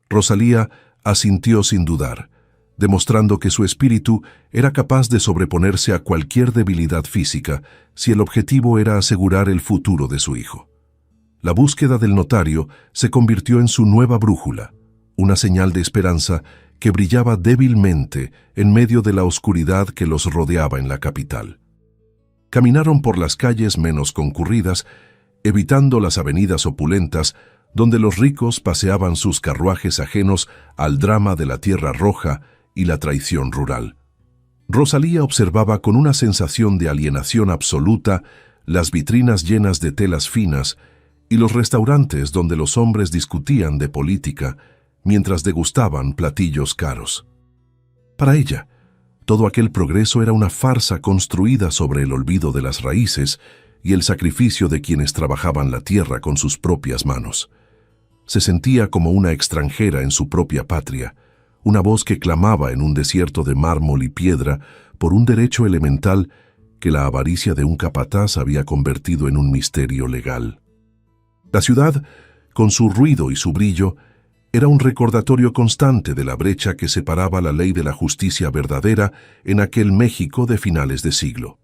A: Rosalía asintió sin dudar, demostrando que su espíritu era capaz de sobreponerse a cualquier debilidad física si el objetivo era asegurar el futuro de su hijo. La búsqueda del notario se convirtió en su nueva brújula, una señal de esperanza que brillaba débilmente en medio de la oscuridad que los rodeaba en la capital. Caminaron por las calles menos concurridas, evitando las avenidas opulentas donde los ricos paseaban sus carruajes ajenos al drama de la tierra roja y la traición rural. Rosalía observaba con una sensación de alienación absoluta las vitrinas llenas de telas finas y los restaurantes donde los hombres discutían de política mientras degustaban platillos caros. Para ella, todo aquel progreso era una farsa construida sobre el olvido de las raíces y el sacrificio de quienes trabajaban la tierra con sus propias manos. Se sentía como una extranjera en su propia patria, una voz que clamaba en un desierto de mármol y piedra por un derecho elemental que la avaricia de un capataz había convertido en un misterio legal. La ciudad, con su ruido y su brillo, era un recordatorio constante de la brecha que separaba la ley de la justicia verdadera en aquel México de finales de siglo.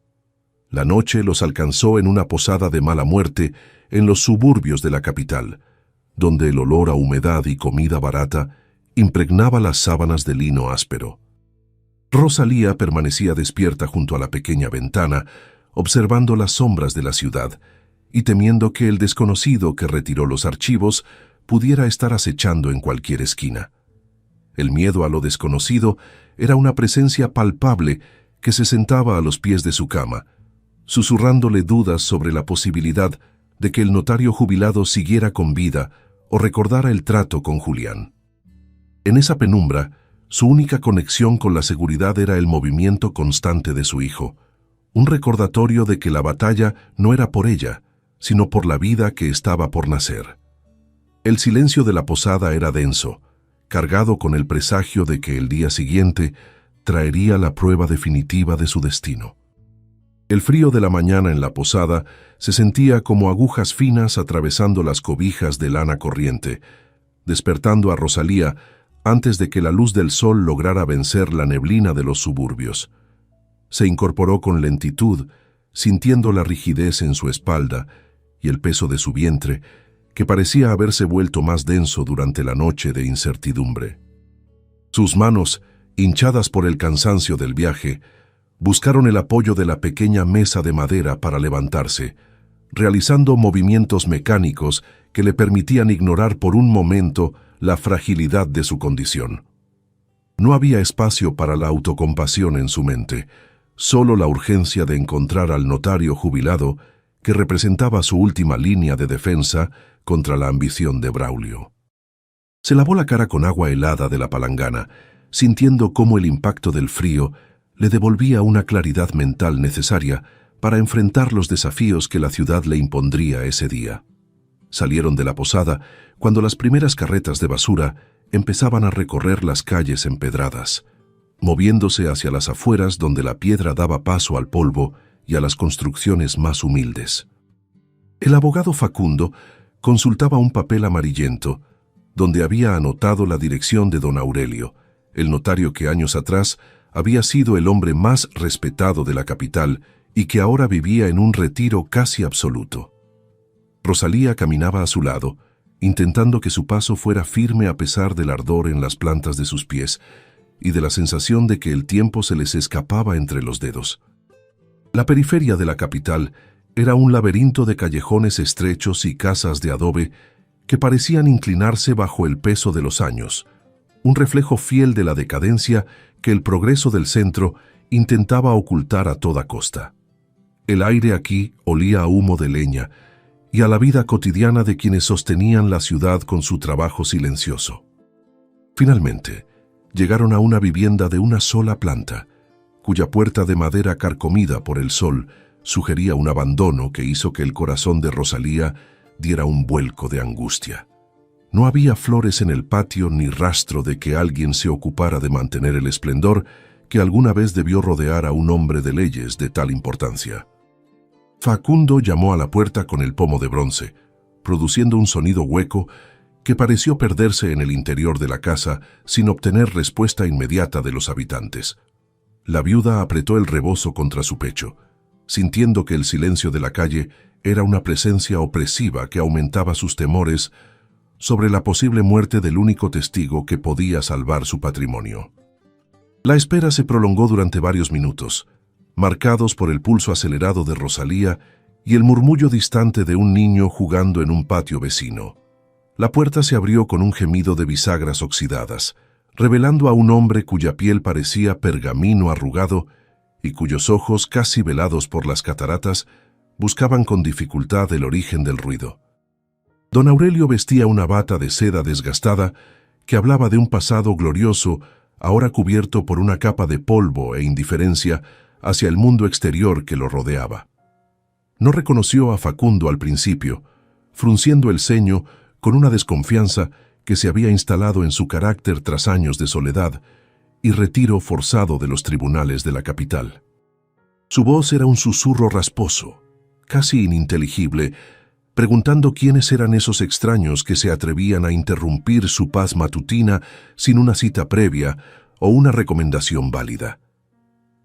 A: La noche los alcanzó en una posada de mala muerte en los suburbios de la capital, donde el olor a humedad y comida barata impregnaba las sábanas de lino áspero. Rosalía permanecía despierta junto a la pequeña ventana, observando las sombras de la ciudad y temiendo que el desconocido que retiró los archivos pudiera estar acechando en cualquier esquina. El miedo a lo desconocido era una presencia palpable que se sentaba a los pies de su cama, susurrándole dudas sobre la posibilidad de que el notario jubilado siguiera con vida o recordara el trato con Julián. En esa penumbra, su única conexión con la seguridad era el movimiento constante de su hijo, un recordatorio de que la batalla no era por ella, sino por la vida que estaba por nacer. El silencio de la posada era denso, cargado con el presagio de que el día siguiente traería la prueba definitiva de su destino. El frío de la mañana en la posada se sentía como agujas finas atravesando las cobijas de lana corriente, despertando a Rosalía antes de que la luz del sol lograra vencer la neblina de los suburbios. Se incorporó con lentitud, sintiendo la rigidez en su espalda y el peso de su vientre, que parecía haberse vuelto más denso durante la noche de incertidumbre. Sus manos, hinchadas por el cansancio del viaje, buscaron el apoyo de la pequeña mesa de madera para levantarse, realizando movimientos mecánicos que le permitían ignorar por un momento la fragilidad de su condición. No había espacio para la autocompasión en su mente, solo la urgencia de encontrar al notario jubilado que representaba su última línea de defensa contra la ambición de Braulio. Se lavó la cara con agua helada de la palangana, sintiendo cómo el impacto del frío le devolvía una claridad mental necesaria para enfrentar los desafíos que la ciudad le impondría ese día. Salieron de la posada cuando las primeras carretas de basura empezaban a recorrer las calles empedradas, moviéndose hacia las afueras donde la piedra daba paso al polvo y a las construcciones más humildes. El abogado Facundo consultaba un papel amarillento donde había anotado la dirección de don Aurelio, el notario que años atrás había sido el hombre más respetado de la capital y que ahora vivía en un retiro casi absoluto. Rosalía caminaba a su lado, intentando que su paso fuera firme a pesar del ardor en las plantas de sus pies y de la sensación de que el tiempo se les escapaba entre los dedos. La periferia de la capital era un laberinto de callejones estrechos y casas de adobe que parecían inclinarse bajo el peso de los años, un reflejo fiel de la decadencia que el progreso del centro intentaba ocultar a toda costa. El aire aquí olía a humo de leña y a la vida cotidiana de quienes sostenían la ciudad con su trabajo silencioso. Finalmente, llegaron a una vivienda de una sola planta, cuya puerta de madera carcomida por el sol sugería un abandono que hizo que el corazón de Rosalía diera un vuelco de angustia. No había flores en el patio ni rastro de que alguien se ocupara de mantener el esplendor que alguna vez debió rodear a un hombre de leyes de tal importancia. Facundo llamó a la puerta con el pomo de bronce, produciendo un sonido hueco que pareció perderse en el interior de la casa sin obtener respuesta inmediata de los habitantes. La viuda apretó el rebozo contra su pecho, sintiendo que el silencio de la calle era una presencia opresiva que aumentaba sus temores sobre la posible muerte del único testigo que podía salvar su patrimonio. La espera se prolongó durante varios minutos, marcados por el pulso acelerado de Rosalía y el murmullo distante de un niño jugando en un patio vecino. La puerta se abrió con un gemido de bisagras oxidadas, revelando a un hombre cuya piel parecía pergamino arrugado y cuyos ojos, casi velados por las cataratas, buscaban con dificultad el origen del ruido. Don Aurelio vestía una bata de seda desgastada que hablaba de un pasado glorioso, ahora cubierto por una capa de polvo e indiferencia hacia el mundo exterior que lo rodeaba. No reconoció a Facundo al principio, frunciendo el ceño con una desconfianza que se había instalado en su carácter tras años de soledad y retiro forzado de los tribunales de la capital. Su voz era un susurro rasposo, casi ininteligible, preguntando quiénes eran esos extraños que se atrevían a interrumpir su paz matutina sin una cita previa o una recomendación válida.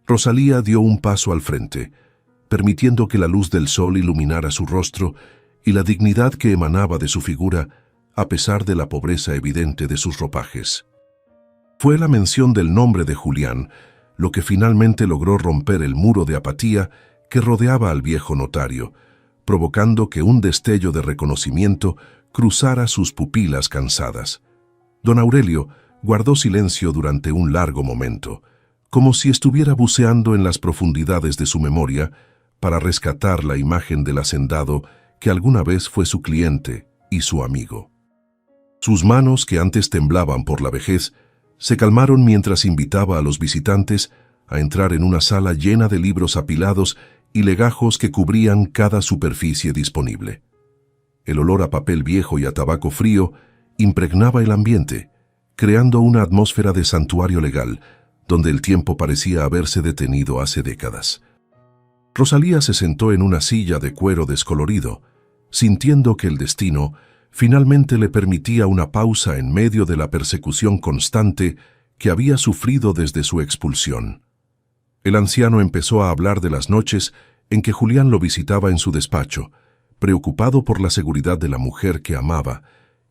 A: Rosalía dio un paso al frente, permitiendo que la luz del sol iluminara su rostro y la dignidad que emanaba de su figura, a pesar de la pobreza evidente de sus ropajes. Fue la mención del nombre de Julián lo que finalmente logró romper el muro de apatía que rodeaba al viejo notario, provocando que un destello de reconocimiento cruzara sus pupilas cansadas. Don Aurelio guardó silencio durante un largo momento, como si estuviera buceando en las profundidades de su memoria para rescatar la imagen del hacendado que alguna vez fue su cliente y su amigo. Sus manos, que antes temblaban por la vejez, se calmaron mientras invitaba a los visitantes a entrar en una sala llena de libros apilados y legajos que cubrían cada superficie disponible. El olor a papel viejo y a tabaco frío impregnaba el ambiente, creando una atmósfera de santuario legal, donde el tiempo parecía haberse detenido hace décadas. Rosalía se sentó en una silla de cuero descolorido, sintiendo que el destino finalmente le permitía una pausa en medio de la persecución constante que había sufrido desde su expulsión. El anciano empezó a hablar de las noches en que Julián lo visitaba en su despacho, preocupado por la seguridad de la mujer que amaba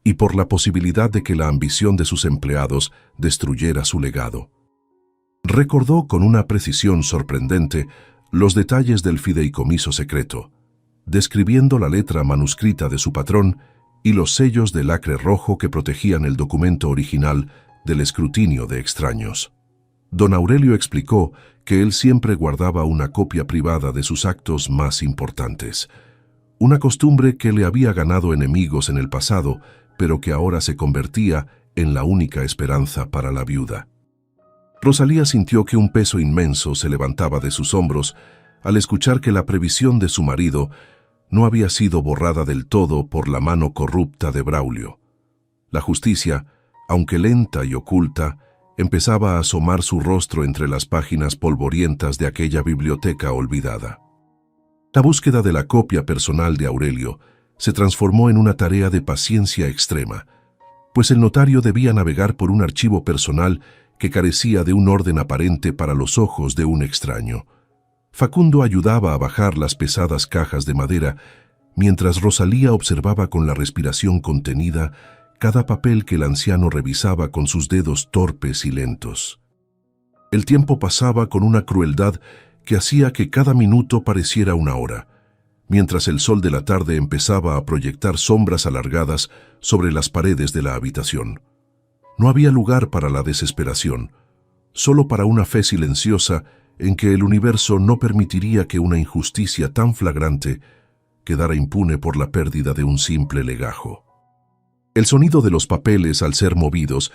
A: y por la posibilidad de que la ambición de sus empleados destruyera su legado. Recordó con una precisión sorprendente los detalles del fideicomiso secreto, describiendo la letra manuscrita de su patrón y los sellos de lacre rojo que protegían el documento original del escrutinio de extraños. Don Aurelio explicó que él siempre guardaba una copia privada de sus actos más importantes, una costumbre que le había ganado enemigos en el pasado, pero que ahora se convertía en la única esperanza para la viuda. Rosalía sintió que un peso inmenso se levantaba de sus hombros al escuchar que la previsión de su marido no había sido borrada del todo por la mano corrupta de Braulio. La justicia, aunque lenta y oculta, empezaba a asomar su rostro entre las páginas polvorientas de aquella biblioteca olvidada. La búsqueda de la copia personal de Aurelio se transformó en una tarea de paciencia extrema, pues el notario debía navegar por un archivo personal que carecía de un orden aparente para los ojos de un extraño. Facundo ayudaba a bajar las pesadas cajas de madera, mientras Rosalía observaba con la respiración contenida cada papel que el anciano revisaba con sus dedos torpes y lentos. El tiempo pasaba con una crueldad que hacía que cada minuto pareciera una hora, mientras el sol de la tarde empezaba a proyectar sombras alargadas sobre las paredes de la habitación. No había lugar para la desesperación, solo para una fe silenciosa en que el universo no permitiría que una injusticia tan flagrante quedara impune por la pérdida de un simple legajo. El sonido de los papeles al ser movidos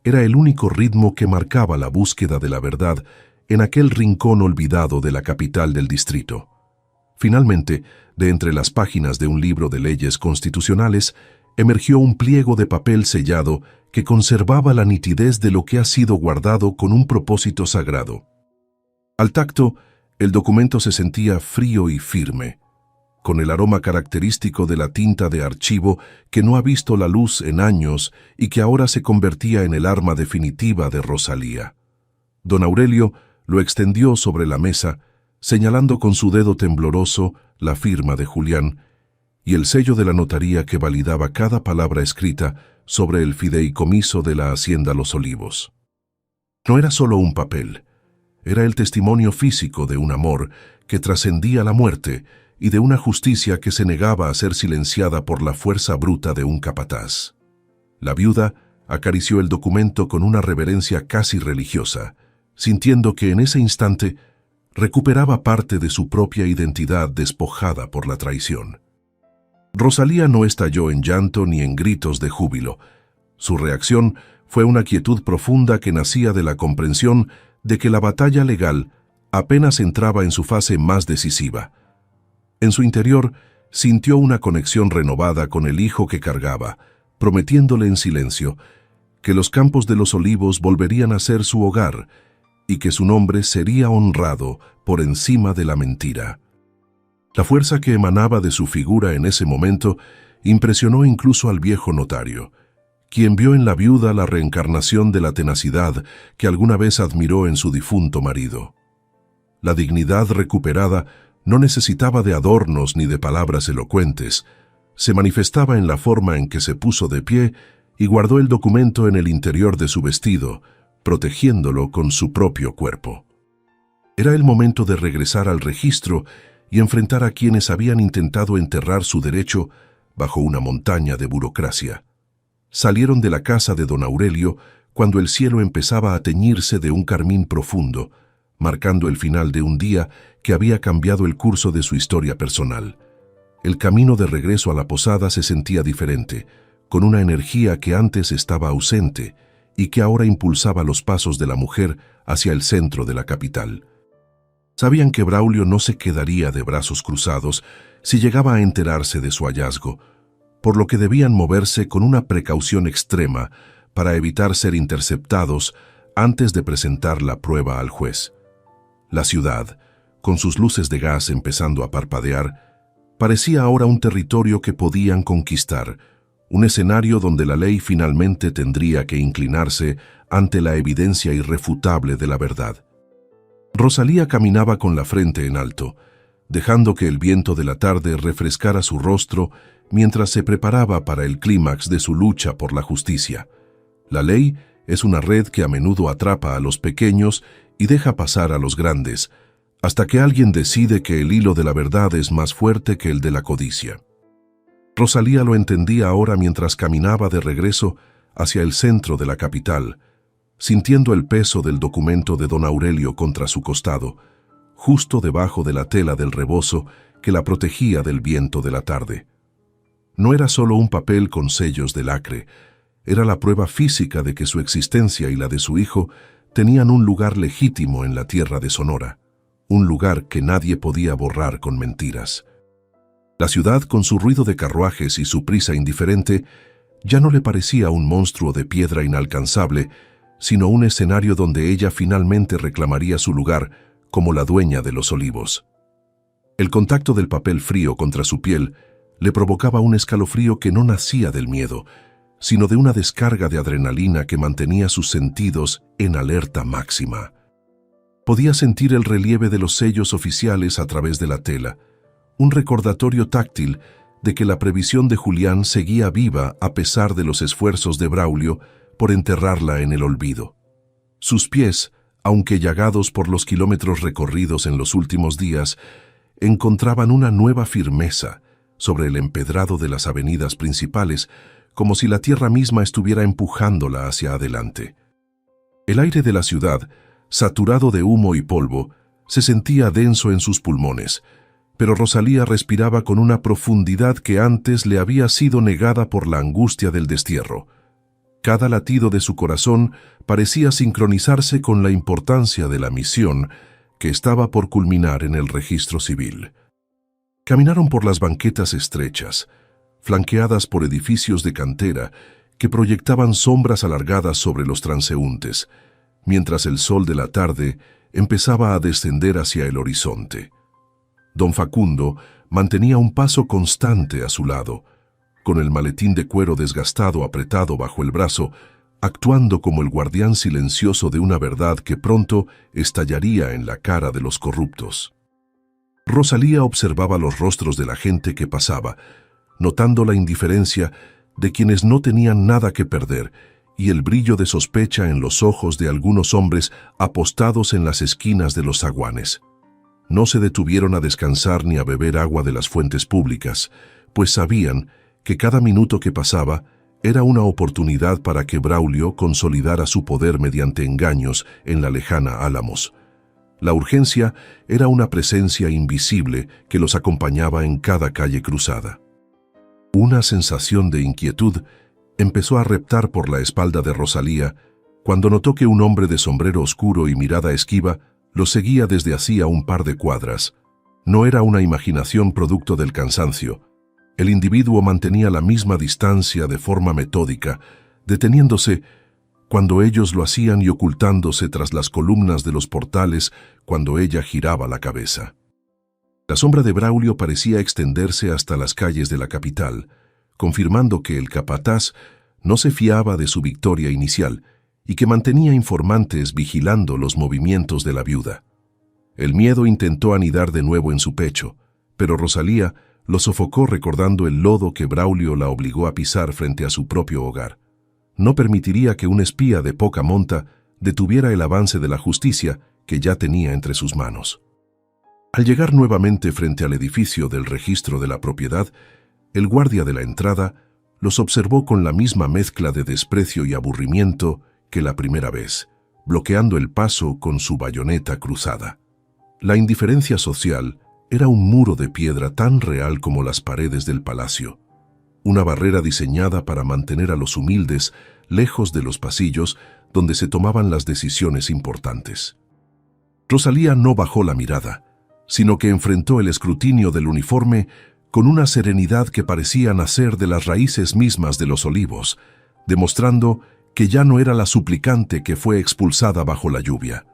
A: era el único ritmo que marcaba la búsqueda de la verdad en aquel rincón olvidado de la capital del distrito. Finalmente, de entre las páginas de un libro de leyes constitucionales, emergió un pliego de papel sellado que conservaba la nitidez de lo que ha sido guardado con un propósito sagrado. Al tacto, el documento se sentía frío y firme, con el aroma característico de la tinta de archivo que no ha visto la luz en años y que ahora se convertía en el arma definitiva de Rosalía. Don Aurelio lo extendió sobre la mesa, señalando con su dedo tembloroso la firma de Julián y el sello de la notaría que validaba cada palabra escrita sobre el fideicomiso de la Hacienda Los Olivos. No era solo un papel, era el testimonio físico de un amor que trascendía la muerte y de una justicia que se negaba a ser silenciada por la fuerza bruta de un capataz. La viuda acarició el documento con una reverencia casi religiosa, sintiendo que en ese instante recuperaba parte de su propia identidad despojada por la traición. Rosalía no estalló en llanto ni en gritos de júbilo. Su reacción fue una quietud profunda que nacía de la comprensión de que la batalla legal apenas entraba en su fase más decisiva. En su interior sintió una conexión renovada con el hijo que cargaba, prometiéndole en silencio que los campos de los olivos volverían a ser su hogar y que su nombre sería honrado por encima de la mentira. La fuerza que emanaba de su figura en ese momento impresionó incluso al viejo notario, quien vio en la viuda la reencarnación de la tenacidad que alguna vez admiró en su difunto marido. La dignidad recuperada no necesitaba de adornos ni de palabras elocuentes. Se manifestaba en la forma en que se puso de pie y guardó el documento en el interior de su vestido, protegiéndolo con su propio cuerpo. Era el momento de regresar al registro y enfrentar a quienes habían intentado enterrar su derecho bajo una montaña de burocracia. Salieron de la casa de don Aurelio cuando el cielo empezaba a teñirse de un carmín profundo, marcando el final de un día que había cambiado el curso de su historia personal. El camino de regreso a la posada se sentía diferente, con una energía que antes estaba ausente y que ahora impulsaba los pasos de la mujer hacia el centro de la capital. Sabían que Braulio no se quedaría de brazos cruzados si llegaba a enterarse de su hallazgo, por lo que debían moverse con una precaución extrema para evitar ser interceptados antes de presentar la prueba al juez. La ciudad, con sus luces de gas empezando a parpadear, parecía ahora un territorio que podían conquistar, un escenario donde la ley finalmente tendría que inclinarse ante la evidencia irrefutable de la verdad. Rosalía caminaba con la frente en alto, dejando que el viento de la tarde refrescara su rostro mientras se preparaba para el clímax de su lucha por la justicia. La ley es una red que a menudo atrapa a los pequeños y deja pasar a los grandes, hasta que alguien decide que el hilo de la verdad es más fuerte que el de la codicia. Rosalía lo entendía ahora mientras caminaba de regreso hacia el centro de la capital, sintiendo el peso del documento de don Aurelio contra su costado, justo debajo de la tela del rebozo que la protegía del viento de la tarde. No era solo un papel con sellos de lacre, era la prueba física de que su existencia y la de su hijo tenían un lugar legítimo en la tierra de Sonora, un lugar que nadie podía borrar con mentiras. La ciudad, con su ruido de carruajes y su prisa indiferente, ya no le parecía un monstruo de piedra inalcanzable, sino un escenario donde ella finalmente reclamaría su lugar como la dueña de los olivos. El contacto del papel frío contra su piel le provocaba un escalofrío que no nacía del miedo, sino de una descarga de adrenalina que mantenía sus sentidos en alerta máxima. Podía sentir el relieve de los sellos oficiales a través de la tela, un recordatorio táctil de que la previsión de Julián seguía viva a pesar de los esfuerzos de Braulio por enterrarla en el olvido. Sus pies, aunque llagados por los kilómetros recorridos en los últimos días, encontraban una nueva firmeza sobre el empedrado de las avenidas principales, como si la tierra misma estuviera empujándola hacia adelante. El aire de la ciudad, saturado de humo y polvo, se sentía denso en sus pulmones, pero Rosalía respiraba con una profundidad que antes le había sido negada por la angustia del destierro. Cada latido de su corazón parecía sincronizarse con la importancia de la misión que estaba por culminar en el registro civil. Caminaron por las banquetas estrechas, flanqueadas por edificios de cantera que proyectaban sombras alargadas sobre los transeúntes, mientras el sol de la tarde empezaba a descender hacia el horizonte. Don Facundo mantenía un paso constante a su lado, con el maletín de cuero desgastado apretado bajo el brazo, actuando como el guardián silencioso de una verdad que pronto estallaría en la cara de los corruptos. Rosalía observaba los rostros de la gente que pasaba, notando la indiferencia de quienes no tenían nada que perder y el brillo de sospecha en los ojos de algunos hombres apostados en las esquinas de los zaguanes. No se detuvieron a descansar ni a beber agua de las fuentes públicas, pues sabían que cada minuto que pasaba era una oportunidad para que Braulio consolidara su poder mediante engaños en la lejana Álamos. La urgencia era una presencia invisible que los acompañaba en cada calle cruzada. Una sensación de inquietud empezó a reptar por la espalda de Rosalía cuando notó que un hombre de sombrero oscuro y mirada esquiva lo seguía desde hacía un par de cuadras. No era una imaginación producto del cansancio. El individuo mantenía la misma distancia de forma metódica, deteniéndose cuando ellos lo hacían y ocultándose tras las columnas de los portales cuando ella giraba la cabeza. La sombra de Braulio parecía extenderse hasta las calles de la capital, confirmando que el capataz no se fiaba de su victoria inicial y que mantenía informantes vigilando los movimientos de la viuda. El miedo intentó anidar de nuevo en su pecho, pero Rosalía lo sofocó recordando el lodo que Braulio la obligó a pisar frente a su propio hogar. No permitiría que un espía de poca monta detuviera el avance de la justicia que ya tenía entre sus manos. Al llegar nuevamente frente al edificio del registro de la propiedad, el guardia de la entrada los observó con la misma mezcla de desprecio y aburrimiento que la primera vez, bloqueando el paso con su bayoneta cruzada. La indiferencia social era un muro de piedra tan real como las paredes del palacio, una barrera diseñada para mantener a los humildes lejos de los pasillos donde se tomaban las decisiones importantes. Rosalía no bajó la mirada, sino que enfrentó el escrutinio del uniforme con una serenidad que parecía nacer de las raíces mismas de los olivos, demostrando que ya no era la suplicante que fue expulsada bajo la lluvia.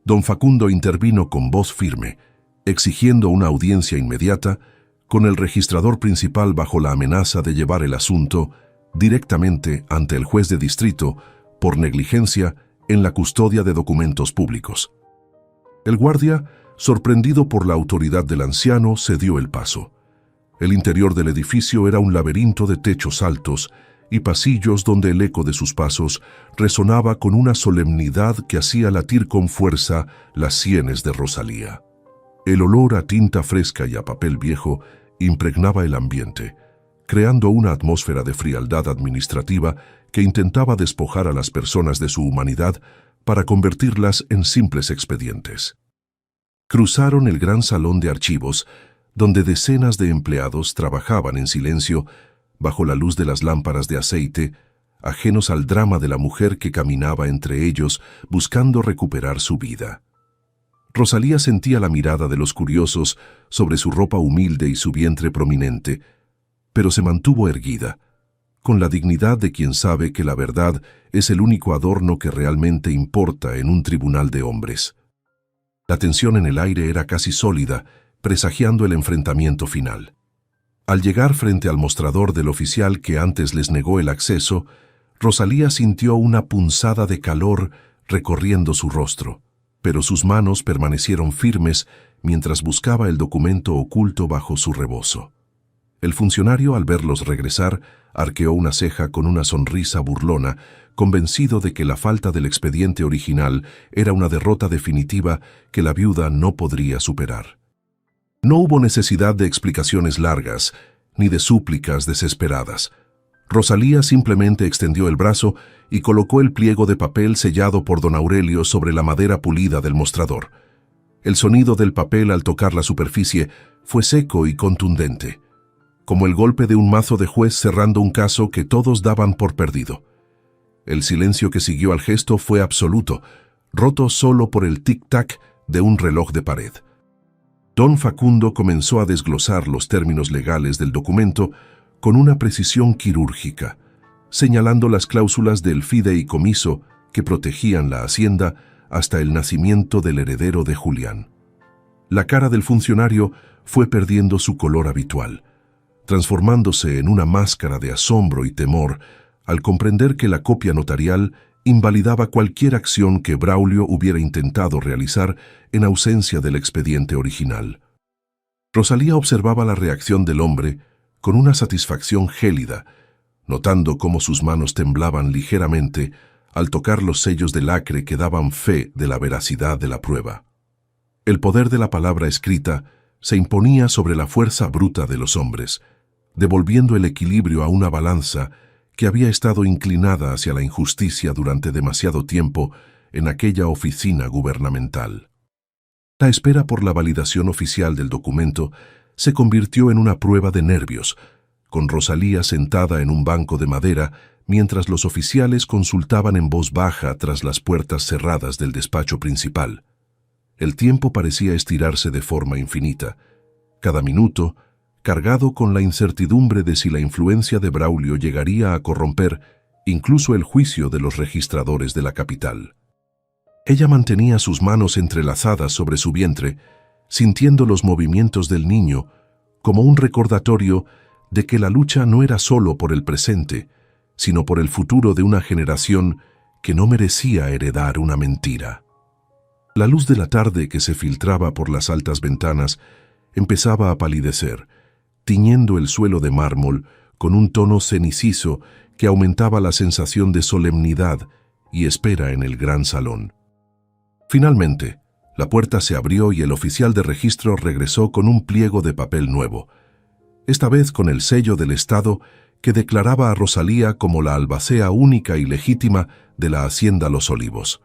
A: Don Facundo intervino con voz firme, exigiendo una audiencia inmediata, con el registrador principal bajo la amenaza de llevar el asunto directamente ante el juez de distrito por negligencia en la custodia de documentos públicos. El guardia, sorprendido por la autoridad del anciano, cedió el paso. El interior del edificio era un laberinto de techos altos y pasillos donde el eco de sus pasos resonaba con una solemnidad que hacía latir con fuerza las sienes de Rosalía. El olor a tinta fresca y a papel viejo impregnaba el ambiente, creando una atmósfera de frialdad administrativa que intentaba despojar a las personas de su humanidad para convertirlas en simples expedientes. Cruzaron el gran salón de archivos, donde decenas de empleados trabajaban en silencio bajo la luz de las lámparas de aceite, ajenos al drama de la mujer que caminaba entre ellos buscando recuperar su vida. Rosalía sentía la mirada de los curiosos sobre su ropa humilde y su vientre prominente, pero se mantuvo erguida, con la dignidad de quien sabe que la verdad es el único adorno que realmente importa en un tribunal de hombres. La tensión en el aire era casi sólida, presagiando el enfrentamiento final. Al llegar frente al mostrador del oficial que antes les negó el acceso, Rosalía sintió una punzada de calor recorriendo su rostro, pero sus manos permanecieron firmes mientras buscaba el documento oculto bajo su rebozo. El funcionario, al verlos regresar, arqueó una ceja con una sonrisa burlona, convencido de que la falta del expediente original era una derrota definitiva que la viuda no podría superar. No hubo necesidad de explicaciones largas, ni de súplicas desesperadas. Rosalía simplemente extendió el brazo y colocó el pliego de papel sellado por don Aurelio sobre la madera pulida del mostrador. El sonido del papel al tocar la superficie fue seco y contundente, como el golpe de un mazo de juez cerrando un caso que todos daban por perdido. El silencio que siguió al gesto fue absoluto, roto solo por el tic-tac de un reloj de pared. Don Facundo comenzó a desglosar los términos legales del documento con una precisión quirúrgica, señalando las cláusulas del fideicomiso que protegían la hacienda hasta el nacimiento del heredero de Julián. La cara del funcionario fue perdiendo su color habitual, transformándose en una máscara de asombro y temor al comprender que la copia notarial invalidaba cualquier acción que Braulio hubiera intentado realizar en ausencia del expediente original. Rosalía observaba la reacción del hombre con una satisfacción gélida, notando cómo sus manos temblaban ligeramente al tocar los sellos de lacre que daban fe de la veracidad de la prueba. El poder de la palabra escrita se imponía sobre la fuerza bruta de los hombres, devolviendo el equilibrio a una balanza que había estado inclinada hacia la injusticia durante demasiado tiempo en aquella oficina gubernamental. La espera por la validación oficial del documento se convirtió en una prueba de nervios, con Rosalía sentada en un banco de madera mientras los oficiales consultaban en voz baja tras las puertas cerradas del despacho principal. El tiempo parecía estirarse de forma infinita, cada minuto cargado con la incertidumbre de si la influencia de Braulio llegaría a corromper incluso el juicio de los registradores de la capital. Ella mantenía sus manos entrelazadas sobre su vientre, sintiendo los movimientos del niño como un recordatorio de que la lucha no era solo por el presente, sino por el futuro de una generación que no merecía heredar una mentira. La luz de la tarde que se filtraba por las altas ventanas empezaba a palidecer, tiñendo el suelo de mármol con un tono cenicizo que aumentaba la sensación de solemnidad y espera en el gran salón. Finalmente, la puerta se abrió y el oficial de registro regresó con un pliego de papel nuevo, esta vez con el sello del Estado que declaraba a Rosalía como la albacea única y legítima de la Hacienda Los Olivos.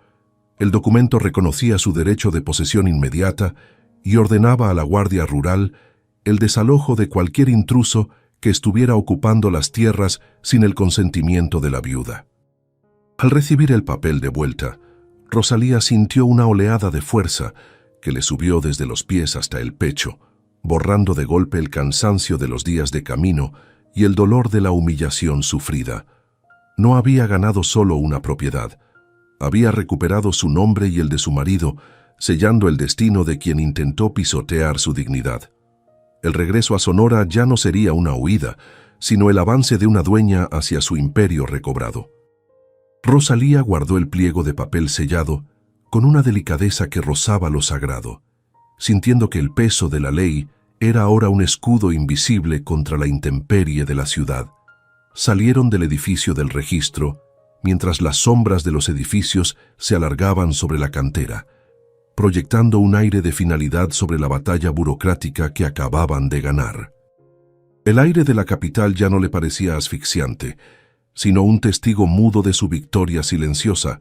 A: El documento reconocía su derecho de posesión inmediata y ordenaba a la Guardia Rural el desalojo de cualquier intruso que estuviera ocupando las tierras sin el consentimiento de la viuda. Al recibir el papel de vuelta, Rosalía sintió una oleada de fuerza que le subió desde los pies hasta el pecho, borrando de golpe el cansancio de los días de camino y el dolor de la humillación sufrida. No había ganado solo una propiedad, había recuperado su nombre y el de su marido, sellando el destino de quien intentó pisotear su dignidad. El regreso a Sonora ya no sería una huida, sino el avance de una dueña hacia su imperio recobrado. Rosalía guardó el pliego de papel sellado con una delicadeza que rozaba lo sagrado, sintiendo que el peso de la ley era ahora un escudo invisible contra la intemperie de la ciudad. Salieron del edificio del registro, mientras las sombras de los edificios se alargaban sobre la cantera, proyectando un aire de finalidad sobre la batalla burocrática que acababan de ganar. El aire de la capital ya no le parecía asfixiante, sino un testigo mudo de su victoria silenciosa,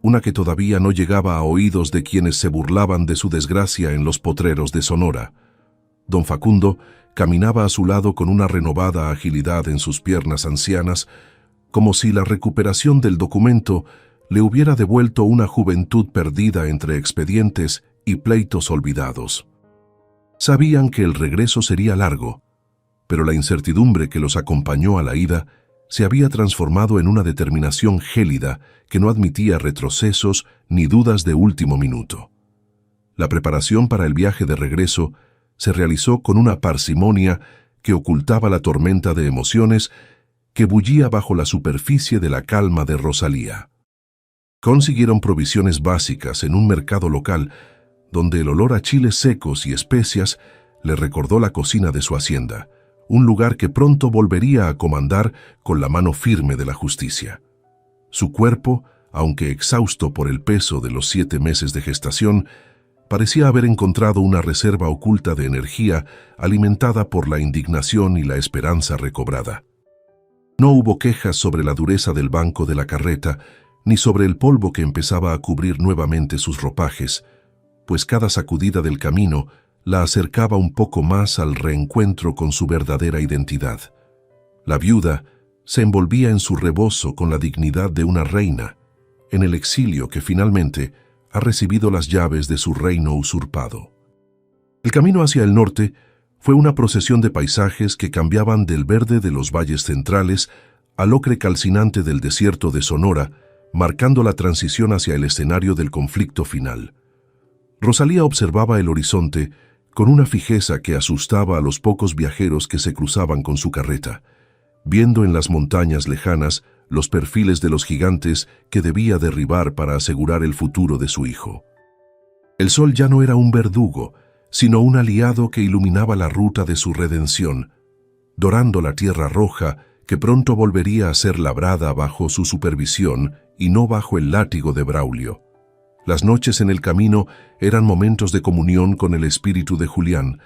A: una que todavía no llegaba a oídos de quienes se burlaban de su desgracia en los potreros de Sonora. Don Facundo caminaba a su lado con una renovada agilidad en sus piernas ancianas, como si la recuperación del documento le hubiera devuelto una juventud perdida entre expedientes y pleitos olvidados. Sabían que el regreso sería largo, pero la incertidumbre que los acompañó a la ida se había transformado en una determinación gélida que no admitía retrocesos ni dudas de último minuto. La preparación para el viaje de regreso se realizó con una parsimonia que ocultaba la tormenta de emociones que bullía bajo la superficie de la calma de Rosalía. Consiguieron provisiones básicas en un mercado local donde el olor a chiles secos y especias le recordó la cocina de su hacienda, un lugar que pronto volvería a comandar con la mano firme de la justicia. Su cuerpo, aunque exhausto por el peso de los 7 meses de gestación, parecía haber encontrado una reserva oculta de energía alimentada por la indignación y la esperanza recobrada. No hubo quejas sobre la dureza del banco de la carreta, ni sobre el polvo que empezaba a cubrir nuevamente sus ropajes, pues cada sacudida del camino la acercaba un poco más al reencuentro con su verdadera identidad. La viuda se envolvía en su rebozo con la dignidad de una reina, en el exilio que finalmente ha recibido las llaves de su reino usurpado. El camino hacia el norte fue una procesión de paisajes que cambiaban del verde de los valles centrales al ocre calcinante del desierto de Sonora, marcando la transición hacia el escenario del conflicto final. Rosalía observaba el horizonte con una fijeza que asustaba a los pocos viajeros que se cruzaban con su carreta, viendo en las montañas lejanas los perfiles de los gigantes que debía derribar para asegurar el futuro de su hijo. El sol ya no era un verdugo, sino un aliado que iluminaba la ruta de su redención, dorando la tierra roja que pronto volvería a ser labrada bajo su supervisión y no bajo el látigo de Braulio. Las noches en el camino eran momentos de comunión con el espíritu de Julián,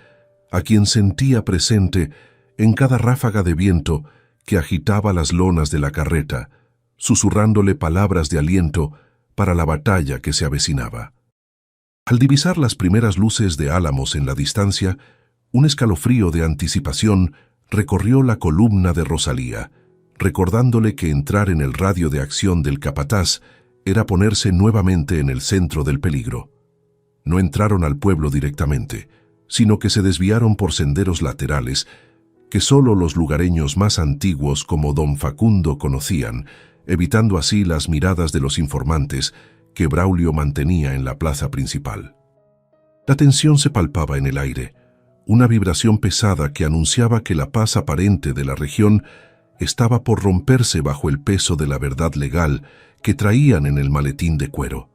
A: a quien sentía presente en cada ráfaga de viento que agitaba las lonas de la carreta, susurrándole palabras de aliento para la batalla que se avecinaba. Al divisar las primeras luces de Álamos en la distancia, un escalofrío de anticipación recorrió la columna de Rosalía, recordándole que entrar en el radio de acción del capataz era ponerse nuevamente en el centro del peligro. No entraron al pueblo directamente, sino que se desviaron por senderos laterales que solo los lugareños más antiguos como don Facundo conocían, evitando así las miradas de los informantes que Braulio mantenía en la plaza principal. La tensión se palpaba en el aire, una vibración pesada que anunciaba que la paz aparente de la región estaba por romperse bajo el peso de la verdad legal que traían en el maletín de cuero.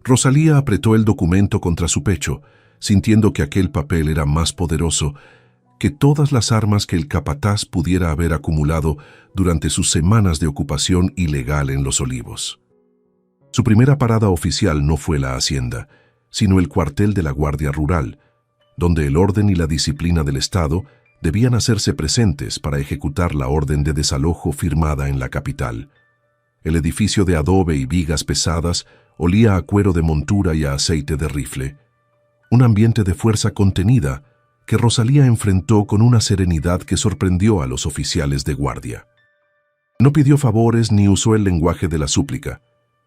A: Rosalía apretó el documento contra su pecho, sintiendo que aquel papel era más poderoso que todas las armas que el capataz pudiera haber acumulado durante sus semanas de ocupación ilegal en Los Olivos. Su primera parada oficial no fue la hacienda, sino el cuartel de la Guardia Rural, donde el orden y la disciplina del Estado debían hacerse presentes para ejecutar la orden de desalojo firmada en la capital. El edificio de adobe y vigas pesadas olía a cuero de montura y a aceite de rifle. Un ambiente de fuerza contenida que Rosalía enfrentó con una serenidad que sorprendió a los oficiales de guardia. No pidió favores ni usó el lenguaje de la súplica,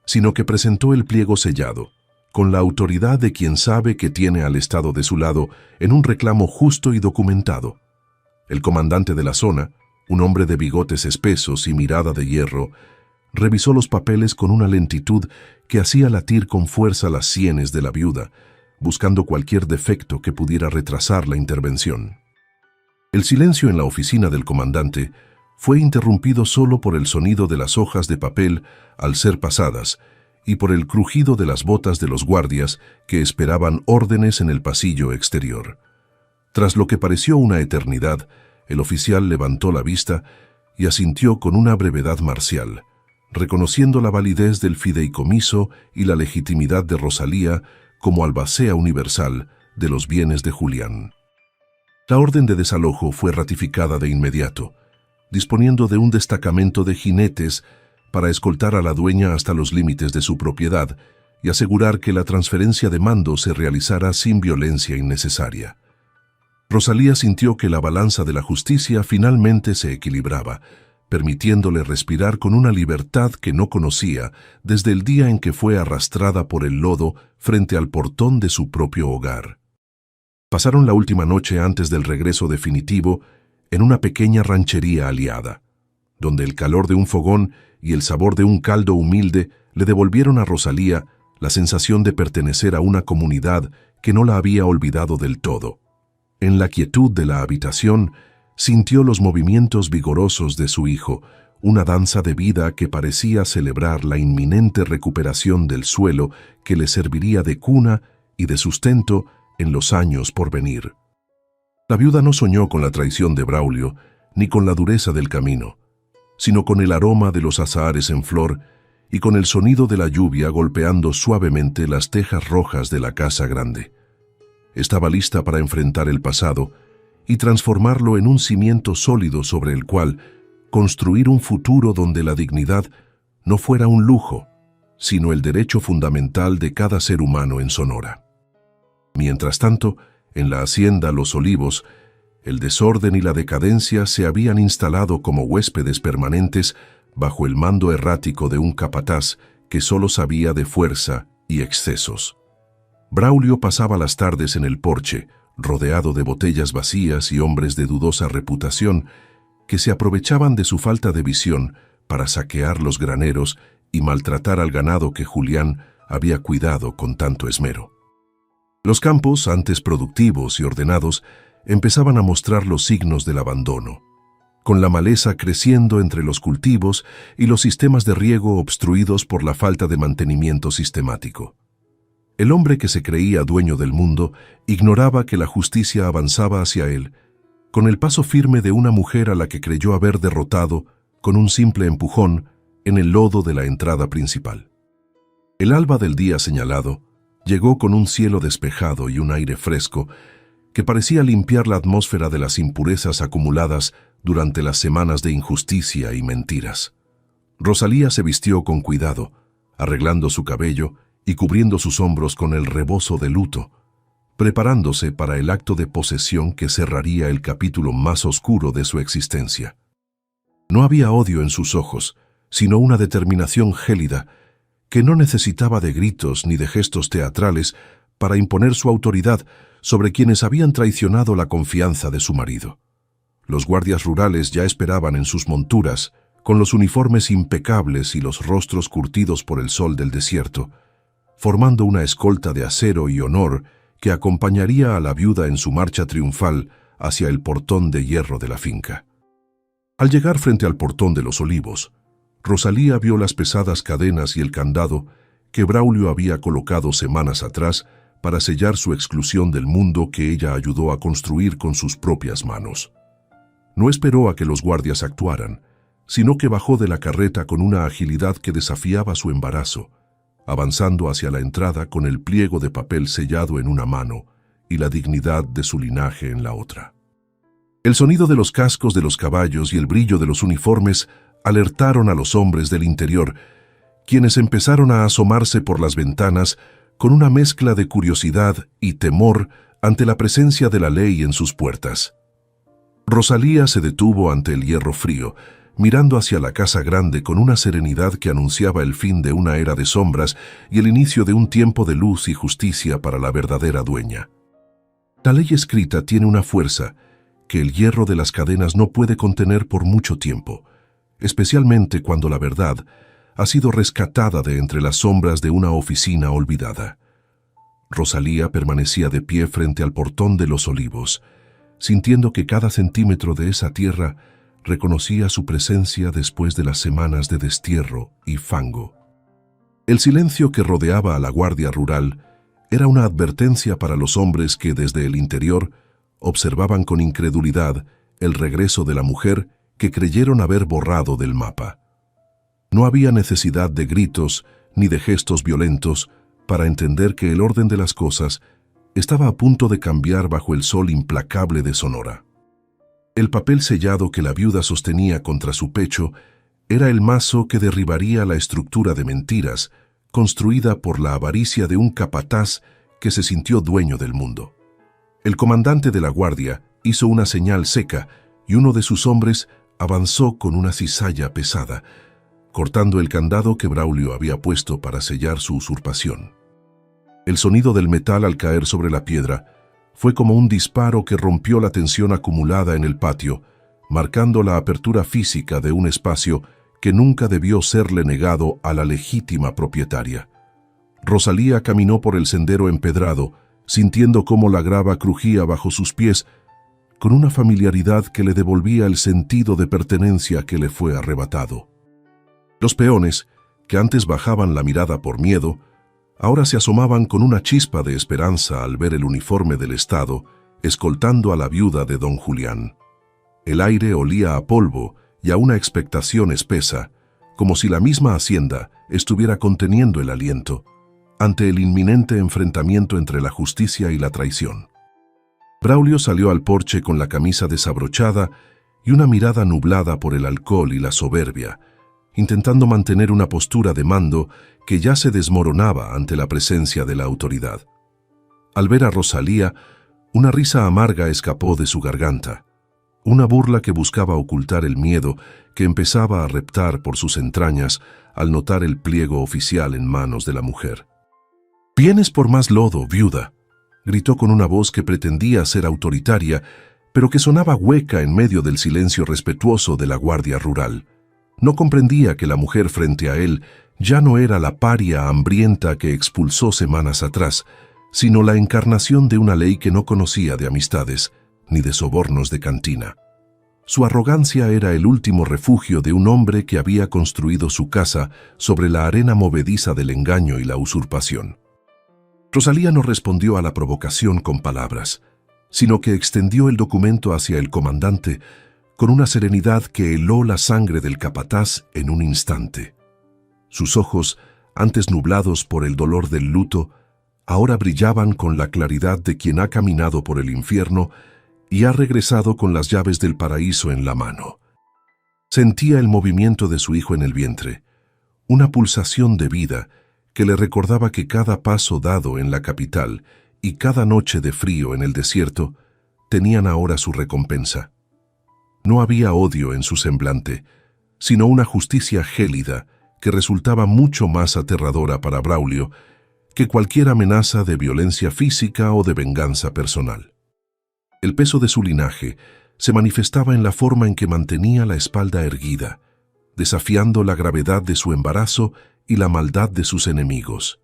A: sino que presentó el pliego sellado, con la autoridad de quien sabe que tiene al Estado de su lado en un reclamo justo y documentado. El comandante de la zona, un hombre de bigotes espesos y mirada de hierro, revisó los papeles con una lentitud que hacía latir con fuerza las sienes de la viuda, buscando cualquier defecto que pudiera retrasar la intervención. El silencio en la oficina del comandante fue interrumpido solo por el sonido de las hojas de papel al ser pasadas y por el crujido de las botas de los guardias que esperaban órdenes en el pasillo exterior. Tras lo que pareció una eternidad, el oficial levantó la vista y asintió con una brevedad marcial, reconociendo la validez del fideicomiso y la legitimidad de Rosalía como albacea universal de los bienes de Julián. La orden de desalojo fue ratificada de inmediato, disponiendo de un destacamento de jinetes para escoltar a la dueña hasta los límites de su propiedad y asegurar que la transferencia de mando se realizara sin violencia innecesaria. Rosalía sintió que la balanza de la justicia finalmente se equilibraba, permitiéndole respirar con una libertad que no conocía desde el día en que fue arrastrada por el lodo frente al portón de su propio hogar. Pasaron la última noche antes del regreso definitivo en una pequeña ranchería aliada, donde el calor de un fogón y el sabor de un caldo humilde le devolvieron a Rosalía la sensación de pertenecer a una comunidad que no la había olvidado del todo. En la quietud de la habitación, sintió los movimientos vigorosos de su hijo, una danza de vida que parecía celebrar la inminente recuperación del suelo que le serviría de cuna y de sustento en los años por venir. La viuda no soñó con la traición de Braulio, ni con la dureza del camino, sino con el aroma de los azahares en flor y con el sonido de la lluvia golpeando suavemente las tejas rojas de la casa grande. Estaba lista para enfrentar el pasado y transformarlo en un cimiento sólido sobre el cual construir un futuro donde la dignidad no fuera un lujo, sino el derecho fundamental de cada ser humano en Sonora. Mientras tanto, en la hacienda Los Olivos, el desorden y la decadencia se habían instalado como huéspedes permanentes bajo el mando errático de un capataz que solo sabía de fuerza y excesos. Braulio pasaba las tardes en el porche, rodeado de botellas vacías y hombres de dudosa reputación que se aprovechaban de su falta de visión para saquear los graneros y maltratar al ganado que Julián había cuidado con tanto esmero. Los campos, antes productivos y ordenados, empezaban a mostrar los signos del abandono, con la maleza creciendo entre los cultivos y los sistemas de riego obstruidos por la falta de mantenimiento sistemático. El hombre que se creía dueño del mundo ignoraba que la justicia avanzaba hacia él, con el paso firme de una mujer a la que creyó haber derrotado con un simple empujón en el lodo de la entrada principal. El alba del día señalado llegó con un cielo despejado y un aire fresco que parecía limpiar la atmósfera de las impurezas acumuladas durante las semanas de injusticia y mentiras. Rosalía se vistió con cuidado, arreglando su cabello y cubriendo sus hombros con el rebozo de luto, preparándose para el acto de posesión que cerraría el capítulo más oscuro de su existencia. No había odio en sus ojos, sino una determinación gélida que no necesitaba de gritos ni de gestos teatrales para imponer su autoridad sobre quienes habían traicionado la confianza de su marido. Los guardias rurales ya esperaban en sus monturas, con los uniformes impecables y los rostros curtidos por el sol del desierto, formando una escolta de acero y honor que acompañaría a la viuda en su marcha triunfal hacia el portón de hierro de la finca. Al llegar frente al portón de los Olivos, Rosalía vio las pesadas cadenas y el candado que Braulio había colocado semanas atrás para sellar su exclusión del mundo que ella ayudó a construir con sus propias manos. No esperó a que los guardias actuaran, sino que bajó de la carreta con una agilidad que desafiaba su embarazo, avanzando hacia la entrada con el pliego de papel sellado en una mano y la dignidad de su linaje en la otra. El sonido de los cascos de los caballos y el brillo de los uniformes alertaron a los hombres del interior, quienes empezaron a asomarse por las ventanas con una mezcla de curiosidad y temor ante la presencia de la ley en sus puertas. Rosalía se detuvo ante el hierro frío, mirando hacia la casa grande con una serenidad que anunciaba el fin de una era de sombras y el inicio de un tiempo de luz y justicia para la verdadera dueña. La ley escrita tiene una fuerza que el hierro de las cadenas no puede contener por mucho tiempo, especialmente cuando la verdad ha sido rescatada de entre las sombras de una oficina olvidada. Rosalía permanecía de pie frente al portón de los Olivos, sintiendo que cada centímetro de esa tierra reconocía su presencia después de las semanas de destierro y fango. El silencio que rodeaba a la guardia rural era una advertencia para los hombres que desde el interior observaban con incredulidad el regreso de la mujer que creyeron haber borrado del mapa. No había necesidad de gritos ni de gestos violentos para entender que el orden de las cosas estaba a punto de cambiar bajo el sol implacable de Sonora. El papel sellado que la viuda sostenía contra su pecho era el mazo que derribaría la estructura de mentiras construida por la avaricia de un capataz que se sintió dueño del mundo. El comandante de la guardia hizo una señal seca y uno de sus hombres avanzó con una cizalla pesada, cortando el candado que Braulio había puesto para sellar su usurpación. El sonido del metal al caer sobre la piedra fue como un disparo que rompió la tensión acumulada en el patio, marcando la apertura física de un espacio que nunca debió serle negado a la legítima propietaria. Rosalía caminó por el sendero empedrado, sintiendo cómo la grava crujía bajo sus pies, con una familiaridad que le devolvía el sentido de pertenencia que le fue arrebatado. Los peones, que antes bajaban la mirada por miedo, ahora se asomaban con una chispa de esperanza al ver el uniforme del Estado, escoltando a la viuda de don Julián. El aire olía a polvo y a una expectación espesa, como si la misma hacienda estuviera conteniendo el aliento, ante el inminente enfrentamiento entre la justicia y la traición. Braulio salió al porche con la camisa desabrochada y una mirada nublada por el alcohol y la soberbia, intentando mantener una postura de mando que ya se desmoronaba ante la presencia de la autoridad. Al ver a Rosalía, una risa amarga escapó de su garganta, una burla que buscaba ocultar el miedo que empezaba a reptar por sus entrañas al notar el pliego oficial en manos de la mujer. «¿Vienes por más lodo, viuda?», gritó con una voz que pretendía ser autoritaria, pero que sonaba hueca en medio del silencio respetuoso de la guardia rural. No comprendía que la mujer frente a él ya no era la paria hambrienta que expulsó semanas atrás, sino la encarnación de una ley que no conocía de amistades ni de sobornos de cantina. Su arrogancia era el último refugio de un hombre que había construido su casa sobre la arena movediza del engaño y la usurpación. Rosalía no respondió a la provocación con palabras, sino que extendió el documento hacia el comandante con una serenidad que heló la sangre del capataz en un instante. Sus ojos, antes nublados por el dolor del luto, ahora brillaban con la claridad de quien ha caminado por el infierno y ha regresado con las llaves del paraíso en la mano. Sentía el movimiento de su hijo en el vientre, una pulsación de vida que le recordaba que cada paso dado en la capital y cada noche de frío en el desierto tenían ahora su recompensa. No había odio en su semblante, sino una justicia gélida que resultaba mucho más aterradora para Braulio que cualquier amenaza de violencia física o de venganza personal. El peso de su linaje se manifestaba en la forma en que mantenía la espalda erguida, desafiando la gravedad de su embarazo y la maldad de sus enemigos.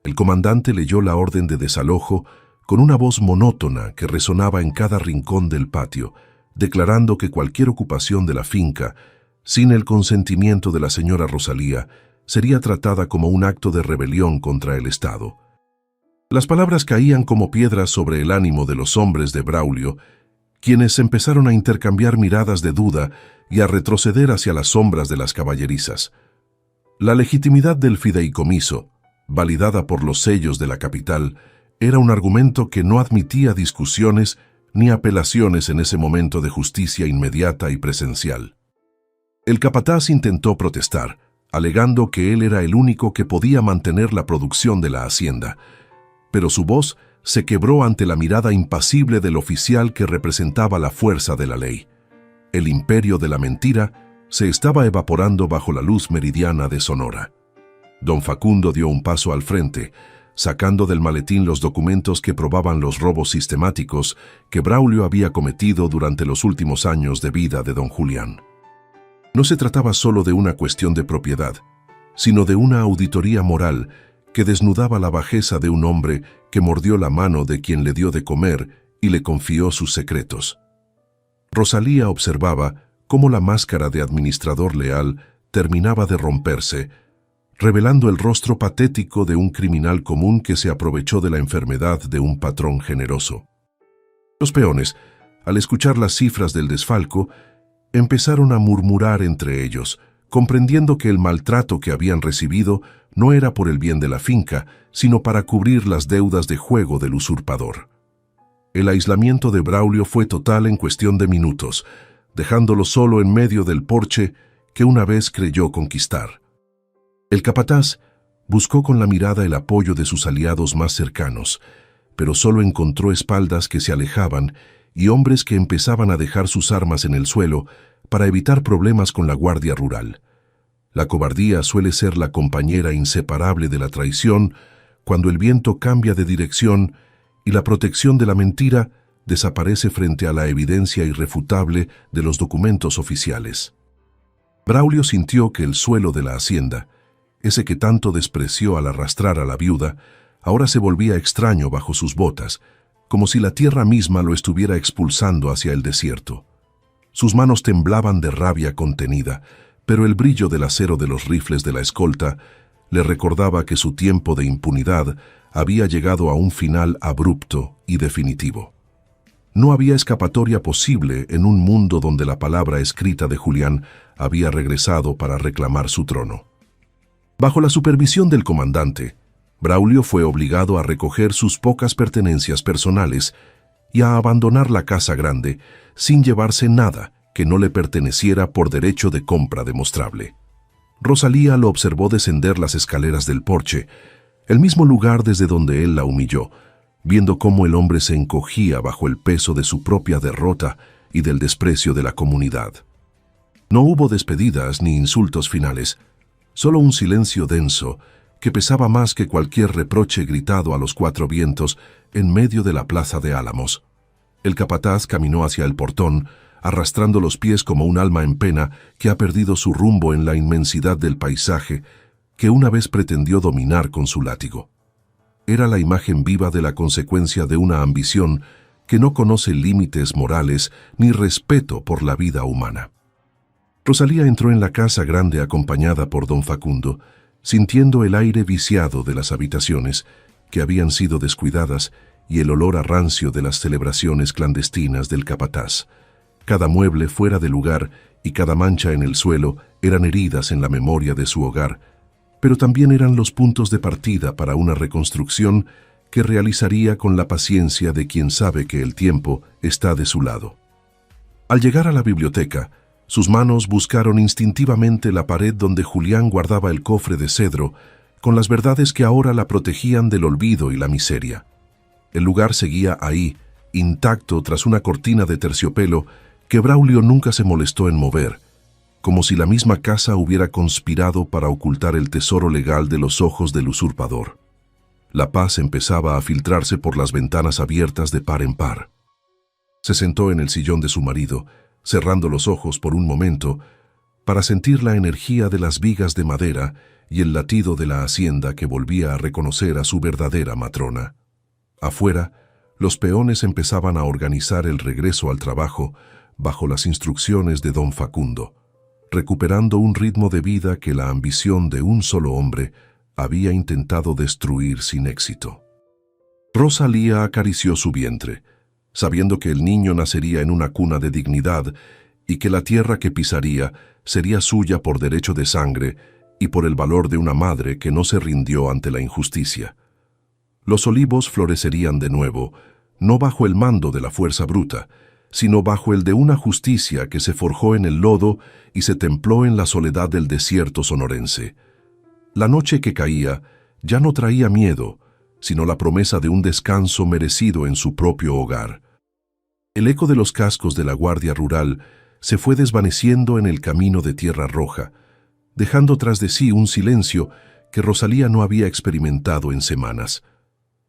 A: El comandante leyó la orden de desalojo con una voz monótona que resonaba en cada rincón del patio, declarando que cualquier ocupación de la finca, sin el consentimiento de la señora Rosalía, sería tratada como un acto de rebelión contra el Estado. Las palabras caían como piedras sobre el ánimo de los hombres de Braulio, quienes empezaron a intercambiar miradas de duda y a retroceder hacia las sombras de las caballerizas. La legitimidad del fideicomiso, validada por los sellos de la capital, era un argumento que no admitía discusiones ni apelaciones en ese momento de justicia inmediata y presencial. El capataz intentó protestar, alegando que él era el único que podía mantener la producción de la hacienda, pero su voz se quebró ante la mirada impasible del oficial que representaba la fuerza de la ley. El imperio de la mentira se estaba evaporando bajo la luz meridiana de Sonora. Don Facundo dio un paso al frente, sacando del maletín los documentos que probaban los robos sistemáticos que Braulio había cometido durante los últimos años de vida de don Julián. No se trataba solo de una cuestión de propiedad, sino de una auditoría moral que desnudaba la bajeza de un hombre que mordió la mano de quien le dio de comer y le confió sus secretos. Rosalía observaba cómo la máscara de administrador leal terminaba de romperse, revelando el rostro patético de un criminal común que se aprovechó de la enfermedad de un patrón generoso. Los peones, al escuchar las cifras del desfalco, empezaron a murmurar entre ellos, comprendiendo que el maltrato que habían recibido no era por el bien de la finca, sino para cubrir las deudas de juego del usurpador. El aislamiento de Braulio fue total en cuestión de minutos, dejándolo solo en medio del porche que una vez creyó conquistar. El capataz buscó con la mirada el apoyo de sus aliados más cercanos, pero solo encontró espaldas que se alejaban y hombres que empezaban a dejar sus armas en el suelo para evitar problemas con la guardia rural. La cobardía suele ser la compañera inseparable de la traición cuando el viento cambia de dirección y la protección de la mentira desaparece frente a la evidencia irrefutable de los documentos oficiales. Braulio sintió que el suelo de la hacienda, ese que tanto despreció al arrastrar a la viuda, ahora se volvía extraño bajo sus botas, como si la tierra misma lo estuviera expulsando hacia el desierto. Sus manos temblaban de rabia contenida, pero el brillo del acero de los rifles de la escolta le recordaba que su tiempo de impunidad había llegado a un final abrupto y definitivo. No había escapatoria posible en un mundo donde la palabra escrita de Julián había regresado para reclamar su trono. Bajo la supervisión del comandante, Braulio fue obligado a recoger sus pocas pertenencias personales y a abandonar la casa grande sin llevarse nada que no le perteneciera por derecho de compra demostrable. Rosalía lo observó descender las escaleras del porche, el mismo lugar desde donde él la humilló, viendo cómo el hombre se encogía bajo el peso de su propia derrota y del desprecio de la comunidad. No hubo despedidas ni insultos finales, solo un silencio denso que pesaba más que cualquier reproche gritado a los cuatro vientos en medio de la plaza de Álamos. El capataz caminó hacia el portón, arrastrando los pies como un alma en pena que ha perdido su rumbo en la inmensidad del paisaje que una vez pretendió dominar con su látigo. Era la imagen viva de la consecuencia de una ambición que no conoce límites morales ni respeto por la vida humana. Rosalía entró en la casa grande acompañada por don Facundo, sintiendo el aire viciado de las habitaciones que habían sido descuidadas y el olor a rancio de las celebraciones clandestinas del capataz. Cada mueble fuera de lugar y cada mancha en el suelo eran heridas en la memoria de su hogar, pero también eran los puntos de partida para una reconstrucción que realizaría con la paciencia de quien sabe que el tiempo está de su lado. Al llegar a la biblioteca, sus manos buscaron instintivamente la pared donde Julián guardaba el cofre de cedro, con las verdades que ahora la protegían del olvido y la miseria. El lugar seguía ahí, intacto tras una cortina de terciopelo que Braulio nunca se molestó en mover, como si la misma casa hubiera conspirado para ocultar el tesoro legal de los ojos del usurpador. La paz empezaba a filtrarse por las ventanas abiertas de par en par. Se sentó en el sillón de su marido, cerrando los ojos por un momento, para sentir la energía de las vigas de madera y el latido de la hacienda que volvía a reconocer a su verdadera matrona. Afuera, los peones empezaban a organizar el regreso al trabajo bajo las instrucciones de don Facundo, recuperando un ritmo de vida que la ambición de un solo hombre había intentado destruir sin éxito. Rosalía acarició su vientre, sabiendo que el niño nacería en una cuna de dignidad y que la tierra que pisaría sería suya por derecho de sangre y por el valor de una madre que no se rindió ante la injusticia. Los olivos florecerían de nuevo, no bajo el mando de la fuerza bruta, sino bajo el de una justicia que se forjó en el lodo y se templó en la soledad del desierto sonorense. La noche que caía ya no traía miedo, sino la promesa de un descanso merecido en su propio hogar. El eco de los cascos de la Guardia Rural se fue desvaneciendo en el camino de Tierra Roja, dejando tras de sí un silencio que Rosalía no había experimentado en semanas.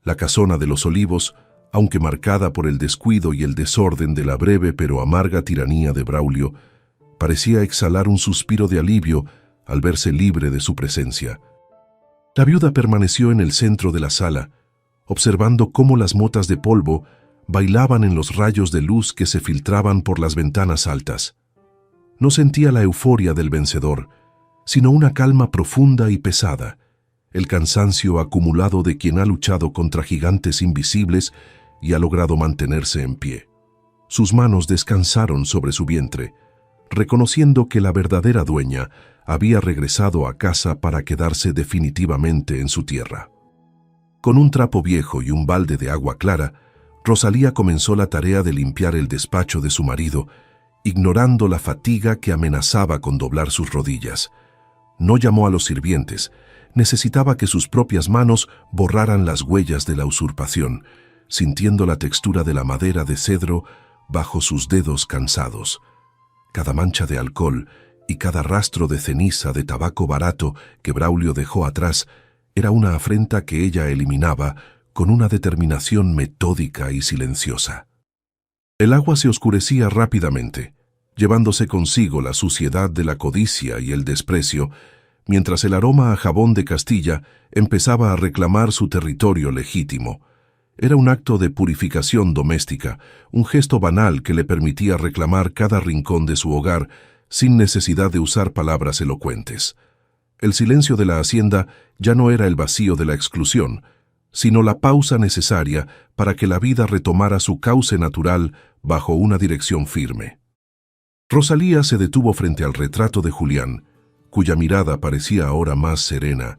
A: La casona de los Olivos, aunque marcada por el descuido y el desorden de la breve pero amarga tiranía de Braulio, parecía exhalar un suspiro de alivio al verse libre de su presencia. La viuda permaneció en el centro de la sala, observando cómo las motas de polvo bailaban en los rayos de luz que se filtraban por las ventanas altas. No sentía la euforia del vencedor, sino una calma profunda y pesada, el cansancio acumulado de quien ha luchado contra gigantes invisibles y ha logrado mantenerse en pie. Sus manos descansaron sobre su vientre, reconociendo que la verdadera dueña había regresado a casa para quedarse definitivamente en su tierra. Con un trapo viejo y un balde de agua clara, Rosalía comenzó la tarea de limpiar el despacho de su marido, ignorando la fatiga que amenazaba con doblar sus rodillas. No llamó a los sirvientes, necesitaba que sus propias manos borraran las huellas de la usurpación, sintiendo la textura de la madera de cedro bajo sus dedos cansados. Cada mancha de alcohol y cada rastro de ceniza de tabaco barato que Braulio dejó atrás era una afrenta que ella eliminaba con una determinación metódica y silenciosa. El agua se oscurecía rápidamente, llevándose consigo la suciedad de la codicia y el desprecio, mientras el aroma a jabón de Castilla empezaba a reclamar su territorio legítimo. Era un acto de purificación doméstica, un gesto banal que le permitía reclamar cada rincón de su hogar sin necesidad de usar palabras elocuentes. El silencio de la hacienda ya no era el vacío de la exclusión, sino la pausa necesaria para que la vida retomara su cauce natural bajo una dirección firme. Rosalía se detuvo frente al retrato de Julián, cuya mirada parecía ahora más serena,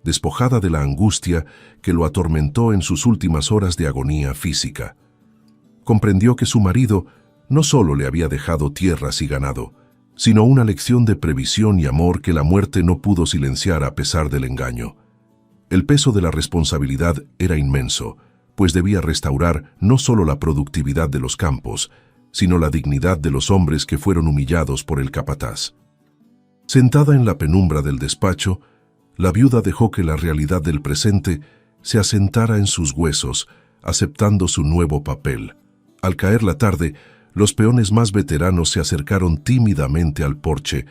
A: despojada de la angustia que lo atormentó en sus últimas horas de agonía física. Comprendió que su marido no solo le había dejado tierras y ganado, sino una lección de previsión y amor que la muerte no pudo silenciar a pesar del engaño. El peso de la responsabilidad era inmenso, pues debía restaurar no solo la productividad de los campos, sino la dignidad de los hombres que fueron humillados por el capataz. Sentada en la penumbra del despacho, la viuda dejó que la realidad del presente se asentara en sus huesos, aceptando su nuevo papel. Al caer la tarde, los peones más veteranos se acercaron tímidamente al porche,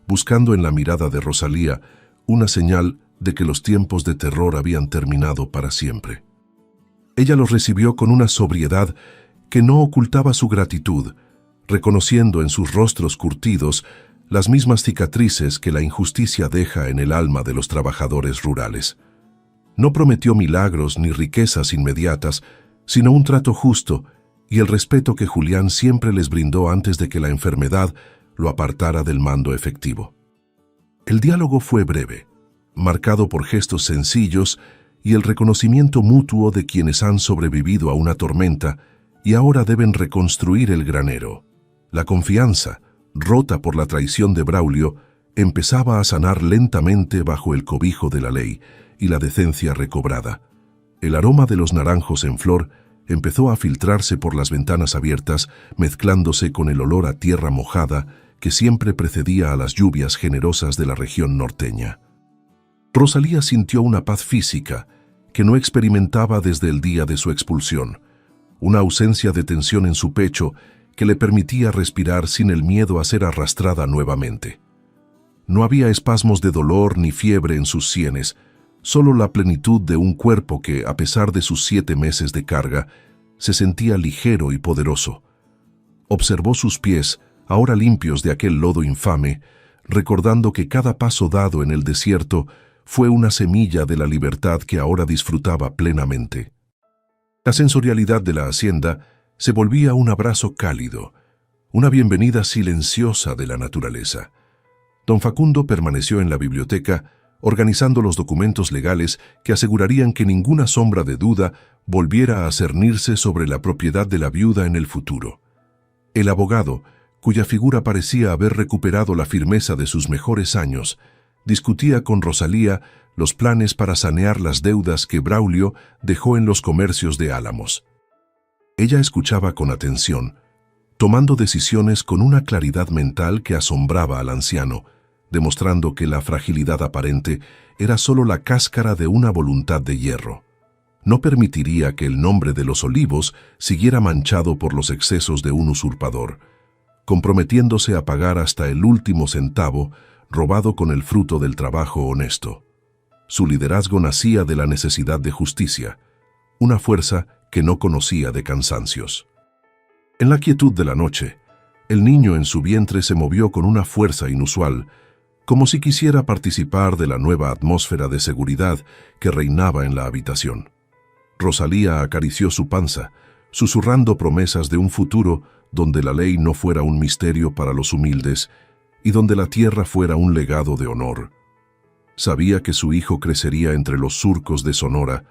A: buscando en la mirada de Rosalía una señal de que los tiempos de terror habían terminado para siempre. Ella los recibió con una sobriedad que no ocultaba su gratitud, reconociendo en sus rostros curtidos las mismas cicatrices que la injusticia deja en el alma de los trabajadores rurales. No prometió milagros ni riquezas inmediatas, sino un trato justo y el respeto que Julián siempre les brindó antes de que la enfermedad lo apartara del mando efectivo. El diálogo fue breve, marcado por gestos sencillos y el reconocimiento mutuo de quienes han sobrevivido a una tormenta y ahora deben reconstruir el granero. La confianza, rota por la traición de Braulio, empezaba a sanar lentamente bajo el cobijo de la ley y la decencia recobrada. El aroma de los naranjos en flor empezó a filtrarse por las ventanas abiertas, mezclándose con el olor a tierra mojada que siempre precedía a las lluvias generosas de la región norteña. Rosalía sintió una paz física que no experimentaba desde el día de su expulsión, una ausencia de tensión en su pecho que le permitía respirar sin el miedo a ser arrastrada nuevamente. No había espasmos de dolor ni fiebre en sus sienes, solo la plenitud de un cuerpo que, a pesar de sus 7 meses de carga, se sentía ligero y poderoso. Observó sus pies, ahora limpios de aquel lodo infame, recordando que cada paso dado en el desierto fue una semilla de la libertad que ahora disfrutaba plenamente. La sensorialidad de la hacienda se volvía un abrazo cálido, una bienvenida silenciosa de la naturaleza. Don Facundo permaneció en la biblioteca, organizando los documentos legales que asegurarían que ninguna sombra de duda volviera a cernirse sobre la propiedad de la viuda en el futuro. El abogado, cuya figura parecía haber recuperado la firmeza de sus mejores años, discutía con Rosalía los planes para sanear las deudas que Braulio dejó en los comercios de Álamos. Ella escuchaba con atención, tomando decisiones con una claridad mental que asombraba al anciano, demostrando que la fragilidad aparente era solo la cáscara de una voluntad de hierro. No permitiría que el nombre de los Olivos siguiera manchado por los excesos de un usurpador, comprometiéndose a pagar hasta el último centavo robado con el fruto del trabajo honesto. Su liderazgo nacía de la necesidad de justicia, una fuerza que no conocía de cansancios. En la quietud de la noche, el niño en su vientre se movió con una fuerza inusual, como si quisiera participar de la nueva atmósfera de seguridad que reinaba en la habitación. Rosalía acarició su panza, susurrando promesas de un futuro donde la ley no fuera un misterio para los humildes y donde la tierra fuera un legado de honor. Sabía que su hijo crecería entre los surcos de Sonora,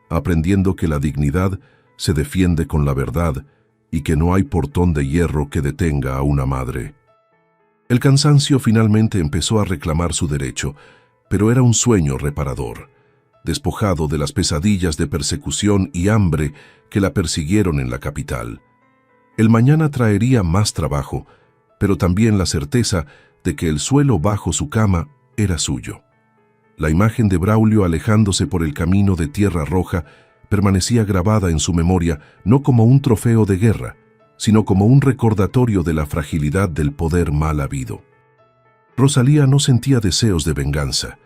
A: aprendiendo que la dignidad se defiende con la verdad y que no hay portón de hierro que detenga a una madre. El cansancio finalmente empezó a reclamar su derecho, pero era un sueño reparador, despojado de las pesadillas de persecución y hambre que la persiguieron en la capital. El mañana traería más trabajo, pero también la certeza de que el suelo bajo su cama era suyo. La imagen de Braulio alejándose por el camino de tierra roja permanecía grabada en su memoria no como un trofeo de guerra, sino como un recordatorio de la fragilidad del poder mal habido. Rosalía no sentía deseos de venganza,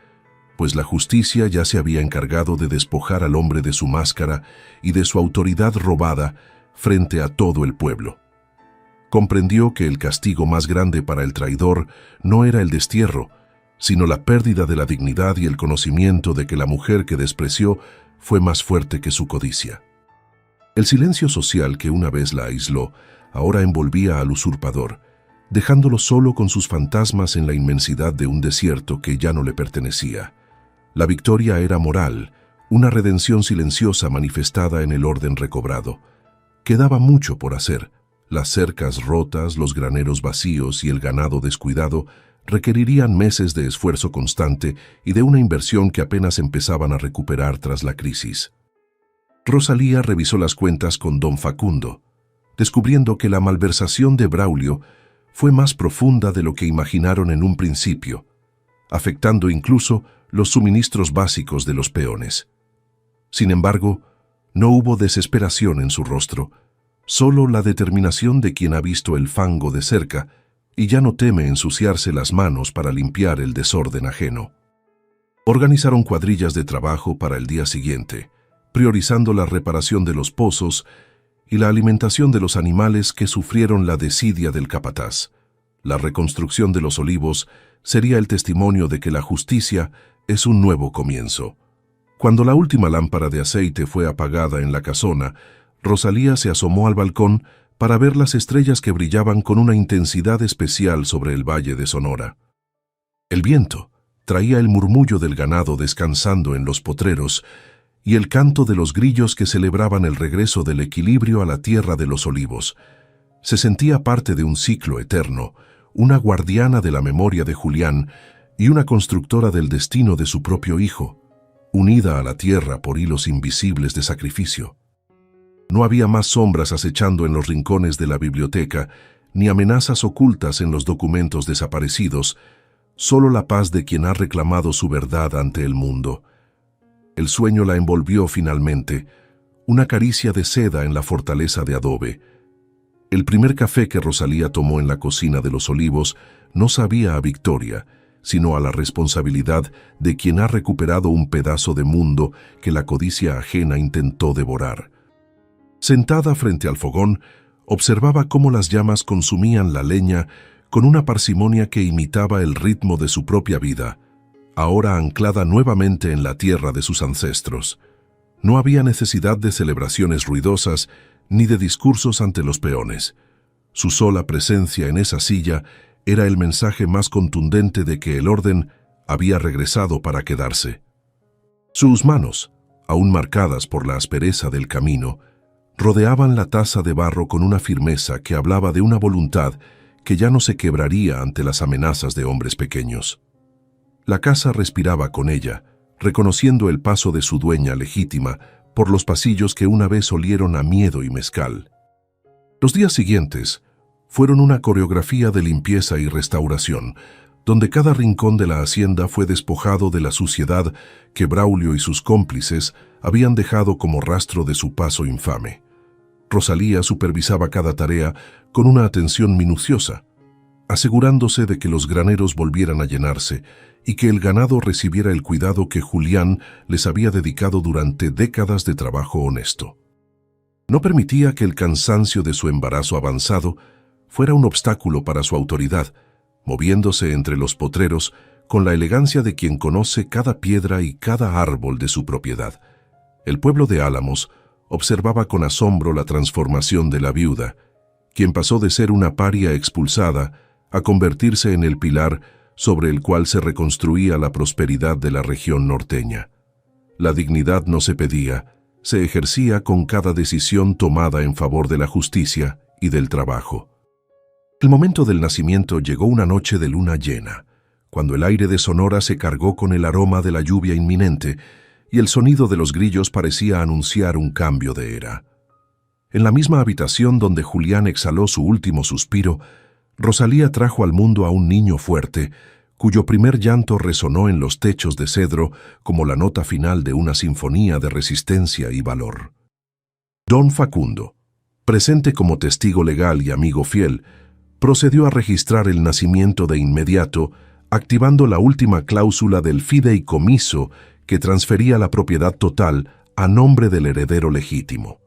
A: pues la justicia ya se había encargado de despojar al hombre de su máscara y de su autoridad robada frente a todo el pueblo. Comprendió que el castigo más grande para el traidor no era el destierro, sino la pérdida de la dignidad y el conocimiento de que la mujer que despreció fue más fuerte que su codicia. El silencio social que una vez la aisló, ahora envolvía al usurpador, dejándolo solo con sus fantasmas en la inmensidad de un desierto que ya no le pertenecía. La victoria era moral, una redención silenciosa manifestada en el orden recobrado. Quedaba mucho por hacer. Las cercas rotas, los graneros vacíos y el ganado descuidado requerirían meses de esfuerzo constante y de una inversión que apenas empezaban a recuperar tras la crisis. Rosalía revisó las cuentas con don Facundo, descubriendo que la malversación de Braulio fue más profunda de lo que imaginaron en un principio, afectando incluso los suministros básicos de los peones. Sin embargo, no hubo desesperación en su rostro, solo la determinación de quien ha visto el fango de cerca y ya no teme ensuciarse las manos para limpiar el desorden ajeno. Organizaron cuadrillas de trabajo para el día siguiente, priorizando la reparación de los pozos y la alimentación de los animales que sufrieron la desidia del capataz. La reconstrucción de los olivos sería el testimonio de que la justicia es un nuevo comienzo. Cuando la última lámpara de aceite fue apagada en la casona, Rosalía se asomó al balcón para ver las estrellas que brillaban con una intensidad especial sobre el valle de Sonora. El viento traía el murmullo del ganado descansando en los potreros y el canto de los grillos que celebraban el regreso del equilibrio a la tierra de los olivos. Se sentía parte de un ciclo eterno, una guardiana de la memoria de Julián y una constructora del destino de su propio hijo, unida a la tierra por hilos invisibles de sacrificio. No había más sombras acechando en los rincones de la biblioteca, ni amenazas ocultas en los documentos desaparecidos, solo la paz de quien ha reclamado su verdad ante el mundo. El sueño la envolvió finalmente, una caricia de seda en la fortaleza de adobe. El primer café que Rosalía tomó en la cocina de los Olivos no sabía a victoria, sino a la responsabilidad de quien ha recuperado un pedazo de mundo que la codicia ajena intentó devorar. Sentada frente al fogón, observaba cómo las llamas consumían la leña con una parsimonia que imitaba el ritmo de su propia vida, ahora anclada nuevamente en la tierra de sus ancestros. No había necesidad de celebraciones ruidosas ni de discursos ante los peones. Su sola presencia en esa silla era el mensaje más contundente de que el orden había regresado para quedarse. Sus manos, aún marcadas por la aspereza del camino, rodeaban la taza de barro con una firmeza que hablaba de una voluntad que ya no se quebraría ante las amenazas de hombres pequeños. La casa respiraba con ella, reconociendo el paso de su dueña legítima por los pasillos que una vez olieron a miedo y mezcal. Los días siguientes fueron una coreografía de limpieza y restauración, donde cada rincón de la hacienda fue despojado de la suciedad que Braulio y sus cómplices habían dejado como rastro de su paso infame. Rosalía supervisaba cada tarea con una atención minuciosa, asegurándose de que los graneros volvieran a llenarse y que el ganado recibiera el cuidado que Julián les había dedicado durante décadas de trabajo honesto. No permitía que el cansancio de su embarazo avanzado fuera un obstáculo para su autoridad, moviéndose entre los potreros con la elegancia de quien conoce cada piedra y cada árbol de su propiedad. El pueblo de Álamos observaba con asombro la transformación de la viuda, quien pasó de ser una paria expulsada a convertirse en el pilar sobre el cual se reconstruía la prosperidad de la región norteña. La dignidad no se pedía, se ejercía con cada decisión tomada en favor de la justicia y del trabajo. El momento del nacimiento llegó una noche de luna llena, cuando el aire de Sonora se cargó con el aroma de la lluvia inminente y el sonido de los grillos parecía anunciar un cambio de era. En la misma habitación donde Julián exhaló su último suspiro, Rosalía trajo al mundo a un niño fuerte, cuyo primer llanto resonó en los techos de cedro como la nota final de una sinfonía de resistencia y valor. Don Facundo, presente como testigo legal y amigo fiel, procedió a registrar el nacimiento de inmediato, activando la última cláusula del fideicomiso que transfería la propiedad total a nombre del heredero legítimo.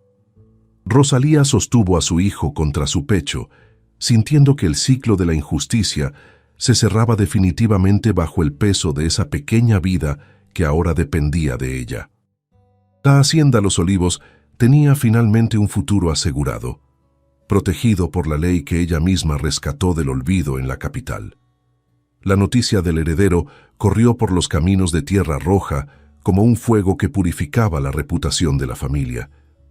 A: Rosalía sostuvo a su hijo contra su pecho, sintiendo que el ciclo de la injusticia se cerraba definitivamente bajo el peso de esa pequeña vida que ahora dependía de ella. La hacienda Los Olivos tenía finalmente un futuro asegurado, protegido por la ley que ella misma rescató del olvido en la capital. La noticia del heredero corrió por los caminos de Tierra Roja como un fuego que purificaba la reputación de la familia,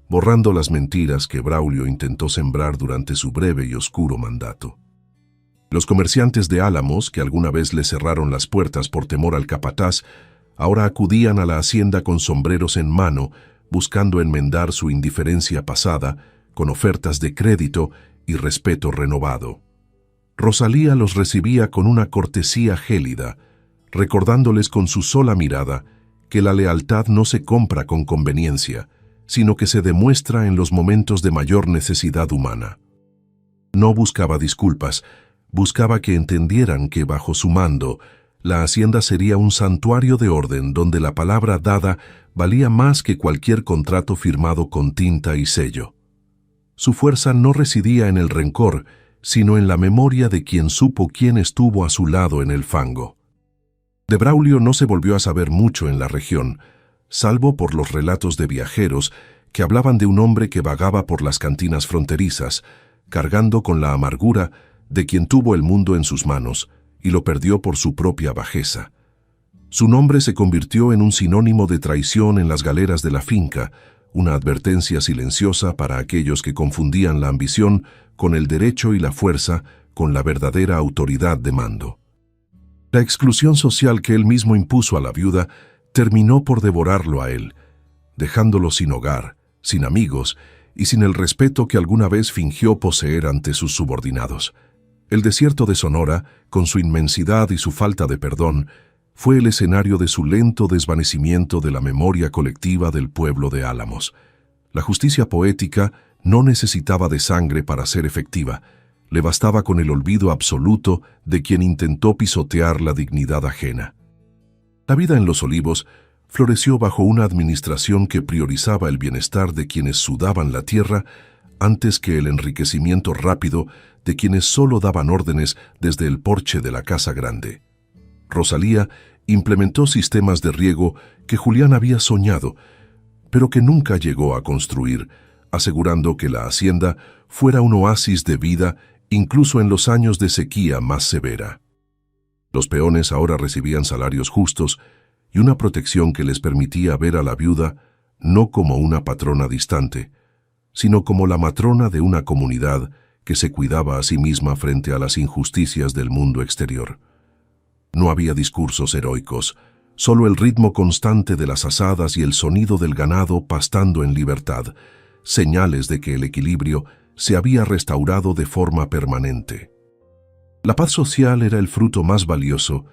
A: borrando las mentiras que Braulio intentó sembrar durante su breve y oscuro mandato. Los comerciantes de Álamos, que alguna vez le cerraron las puertas por temor al capataz, ahora acudían a la hacienda con sombreros en mano, buscando enmendar su indiferencia pasada, con ofertas de crédito y respeto renovado. Rosalía los recibía con una cortesía gélida, recordándoles con su sola mirada que la lealtad no se compra con conveniencia, sino que se demuestra en los momentos de mayor necesidad humana. No buscaba disculpas, buscaba que entendieran que bajo su mando, la hacienda sería un santuario de orden donde la palabra dada valía más que cualquier contrato firmado con tinta y sello. Su fuerza no residía en el rencor, sino en la memoria de quien supo quién estuvo a su lado en el fango. De Braulio no se volvió a saber mucho en la región, salvo por los relatos de viajeros que hablaban de un hombre que vagaba por las cantinas fronterizas, cargando con la amargura de quien tuvo el mundo en sus manos y lo perdió por su propia bajeza. Su nombre se convirtió en un sinónimo de traición en las galeras de la finca, una advertencia silenciosa para aquellos que confundían la ambición con el derecho y la fuerza con la verdadera autoridad de mando. La exclusión social que él mismo impuso a la viuda terminó por devorarlo a él, dejándolo sin hogar, sin amigos y sin el respeto que alguna vez fingió poseer ante sus subordinados. El desierto de Sonora, con su inmensidad y su falta de perdón, fue el escenario de su lento desvanecimiento de la memoria colectiva del pueblo de Álamos. La justicia poética no necesitaba de sangre para ser efectiva, le bastaba con el olvido absoluto de quien intentó pisotear la dignidad ajena. La vida en Los Olivos floreció bajo una administración que priorizaba el bienestar de quienes sudaban la tierra antes que el enriquecimiento rápido de quienes solo daban órdenes desde el porche de la casa grande. Rosalía implementó sistemas de riego que Julián había soñado, pero que nunca llegó a construir, asegurando que la hacienda fuera un oasis de vida incluso en los años de sequía más severa. Los peones ahora recibían salarios justos y una protección que les permitía ver a la viuda no como una patrona distante, sino como la matrona de una comunidad que se cuidaba a sí misma frente a las injusticias del mundo exterior. No había discursos heroicos, solo el ritmo constante de las asadas y el sonido del ganado pastando en libertad, señales de que el equilibrio se había restaurado de forma permanente. La paz social era el fruto más valioso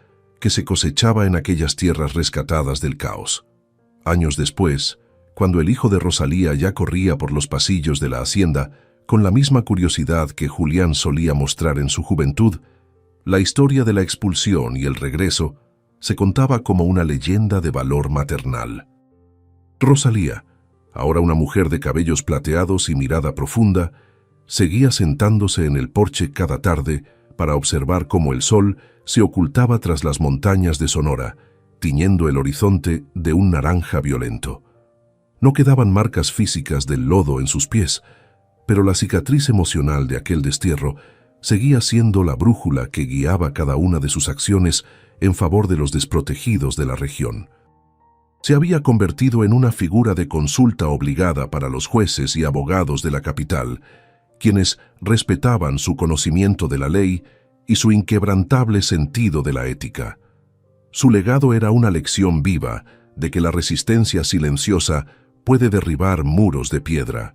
A: que se cosechaba en aquellas tierras rescatadas del caos. Años después, cuando el hijo de Rosalía ya corría por los pasillos de la hacienda, con la misma curiosidad que Julián solía mostrar en su juventud, la historia de la expulsión y el regreso se contaba como una leyenda de valor maternal. Rosalía, ahora una mujer de cabellos plateados y mirada profunda, seguía sentándose en el porche cada tarde para observar cómo el sol se ocultaba tras las montañas de Sonora, tiñendo el horizonte de un naranja violento. No quedaban marcas físicas del lodo en sus pies, pero la cicatriz emocional de aquel destierro seguía siendo la brújula que guiaba cada una de sus acciones en favor de los desprotegidos de la región. Se había convertido en una figura de consulta obligada para los jueces y abogados de la capital, quienes respetaban su conocimiento de la ley y su inquebrantable sentido de la ética. Su legado era una lección viva de que la resistencia silenciosa puede derribar muros de piedra.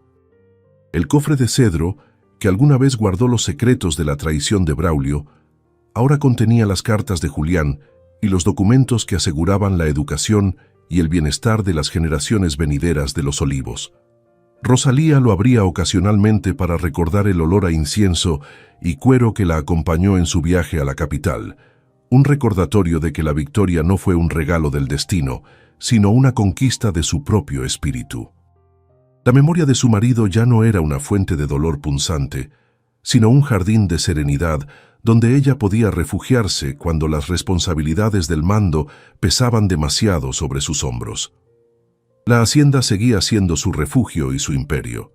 A: El cofre de cedro, que alguna vez guardó los secretos de la traición de Braulio, ahora contenía las cartas de Julián y los documentos que aseguraban la educación y el bienestar de las generaciones venideras de Los Olivos. Rosalía lo abría ocasionalmente para recordar el olor a incienso y cuero que la acompañó en su viaje a la capital, un recordatorio de que la victoria no fue un regalo del destino, sino una conquista de su propio espíritu. La memoria de su marido ya no era una fuente de dolor punzante, sino un jardín de serenidad donde ella podía refugiarse cuando las responsabilidades del mando pesaban demasiado sobre sus hombros. La hacienda seguía siendo su refugio y su imperio,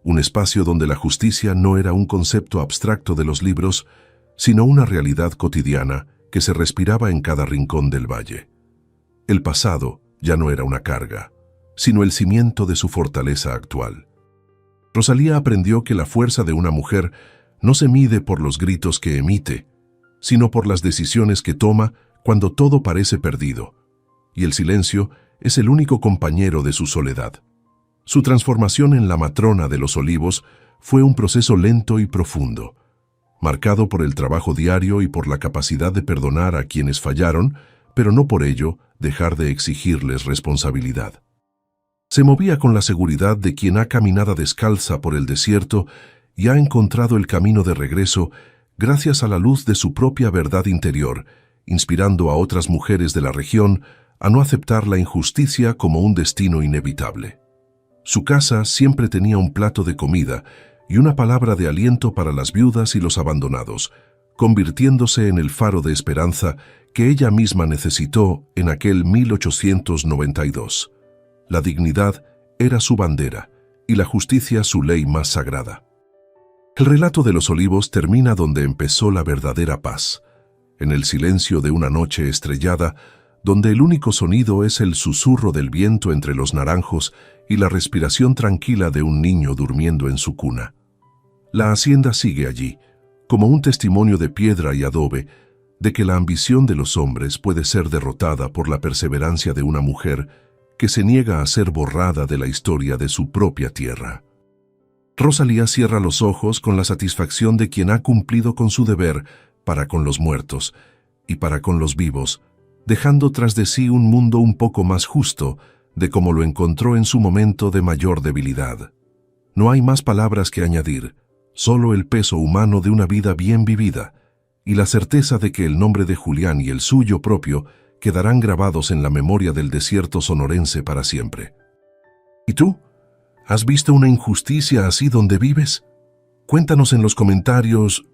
A: un espacio donde la justicia no era un concepto abstracto de los libros, sino una realidad cotidiana que se respiraba en cada rincón del valle. El pasado ya no era una carga, sino el cimiento de su fortaleza actual. Rosalía aprendió que la fuerza de una mujer no se mide por los gritos que emite, sino por las decisiones que toma cuando todo parece perdido, y el silencio es el único compañero de su soledad. Su transformación en la matrona de Los Olivos fue un proceso lento y profundo, marcado por el trabajo diario y por la capacidad de perdonar a quienes fallaron, pero no por ello dejar de exigirles responsabilidad. Se movía con la seguridad de quien ha caminado descalza por el desierto y ha encontrado el camino de regreso gracias a la luz de su propia verdad interior, inspirando a otras mujeres de la región a no aceptar la injusticia como un destino inevitable. Su casa siempre tenía un plato de comida y una palabra de aliento para las viudas y los abandonados, convirtiéndose en el faro de esperanza que ella misma necesitó en aquel 1892. La dignidad era su bandera y la justicia su ley más sagrada. El relato de Los Olivos termina donde empezó la verdadera paz, en el silencio de una noche estrellada, donde el único sonido es el susurro del viento entre los naranjos y la respiración tranquila de un niño durmiendo en su cuna. La hacienda sigue allí, como un testimonio de piedra y adobe, de que la ambición de los hombres puede ser derrotada por la perseverancia de una mujer que se niega a ser borrada de la historia de su propia tierra. Rosalía cierra los ojos con la satisfacción de quien ha cumplido con su deber para con los muertos y para con los vivos, dejando tras de sí un mundo un poco más justo de como lo encontró en su momento de mayor debilidad. No hay más palabras que añadir, solo el peso humano de una vida bien vivida y la certeza de que el nombre de Julián y el suyo propio quedarán grabados en la memoria del desierto sonorense para siempre. ¿Y tú? ¿Has visto una injusticia así donde vives? Cuéntanos en los comentarios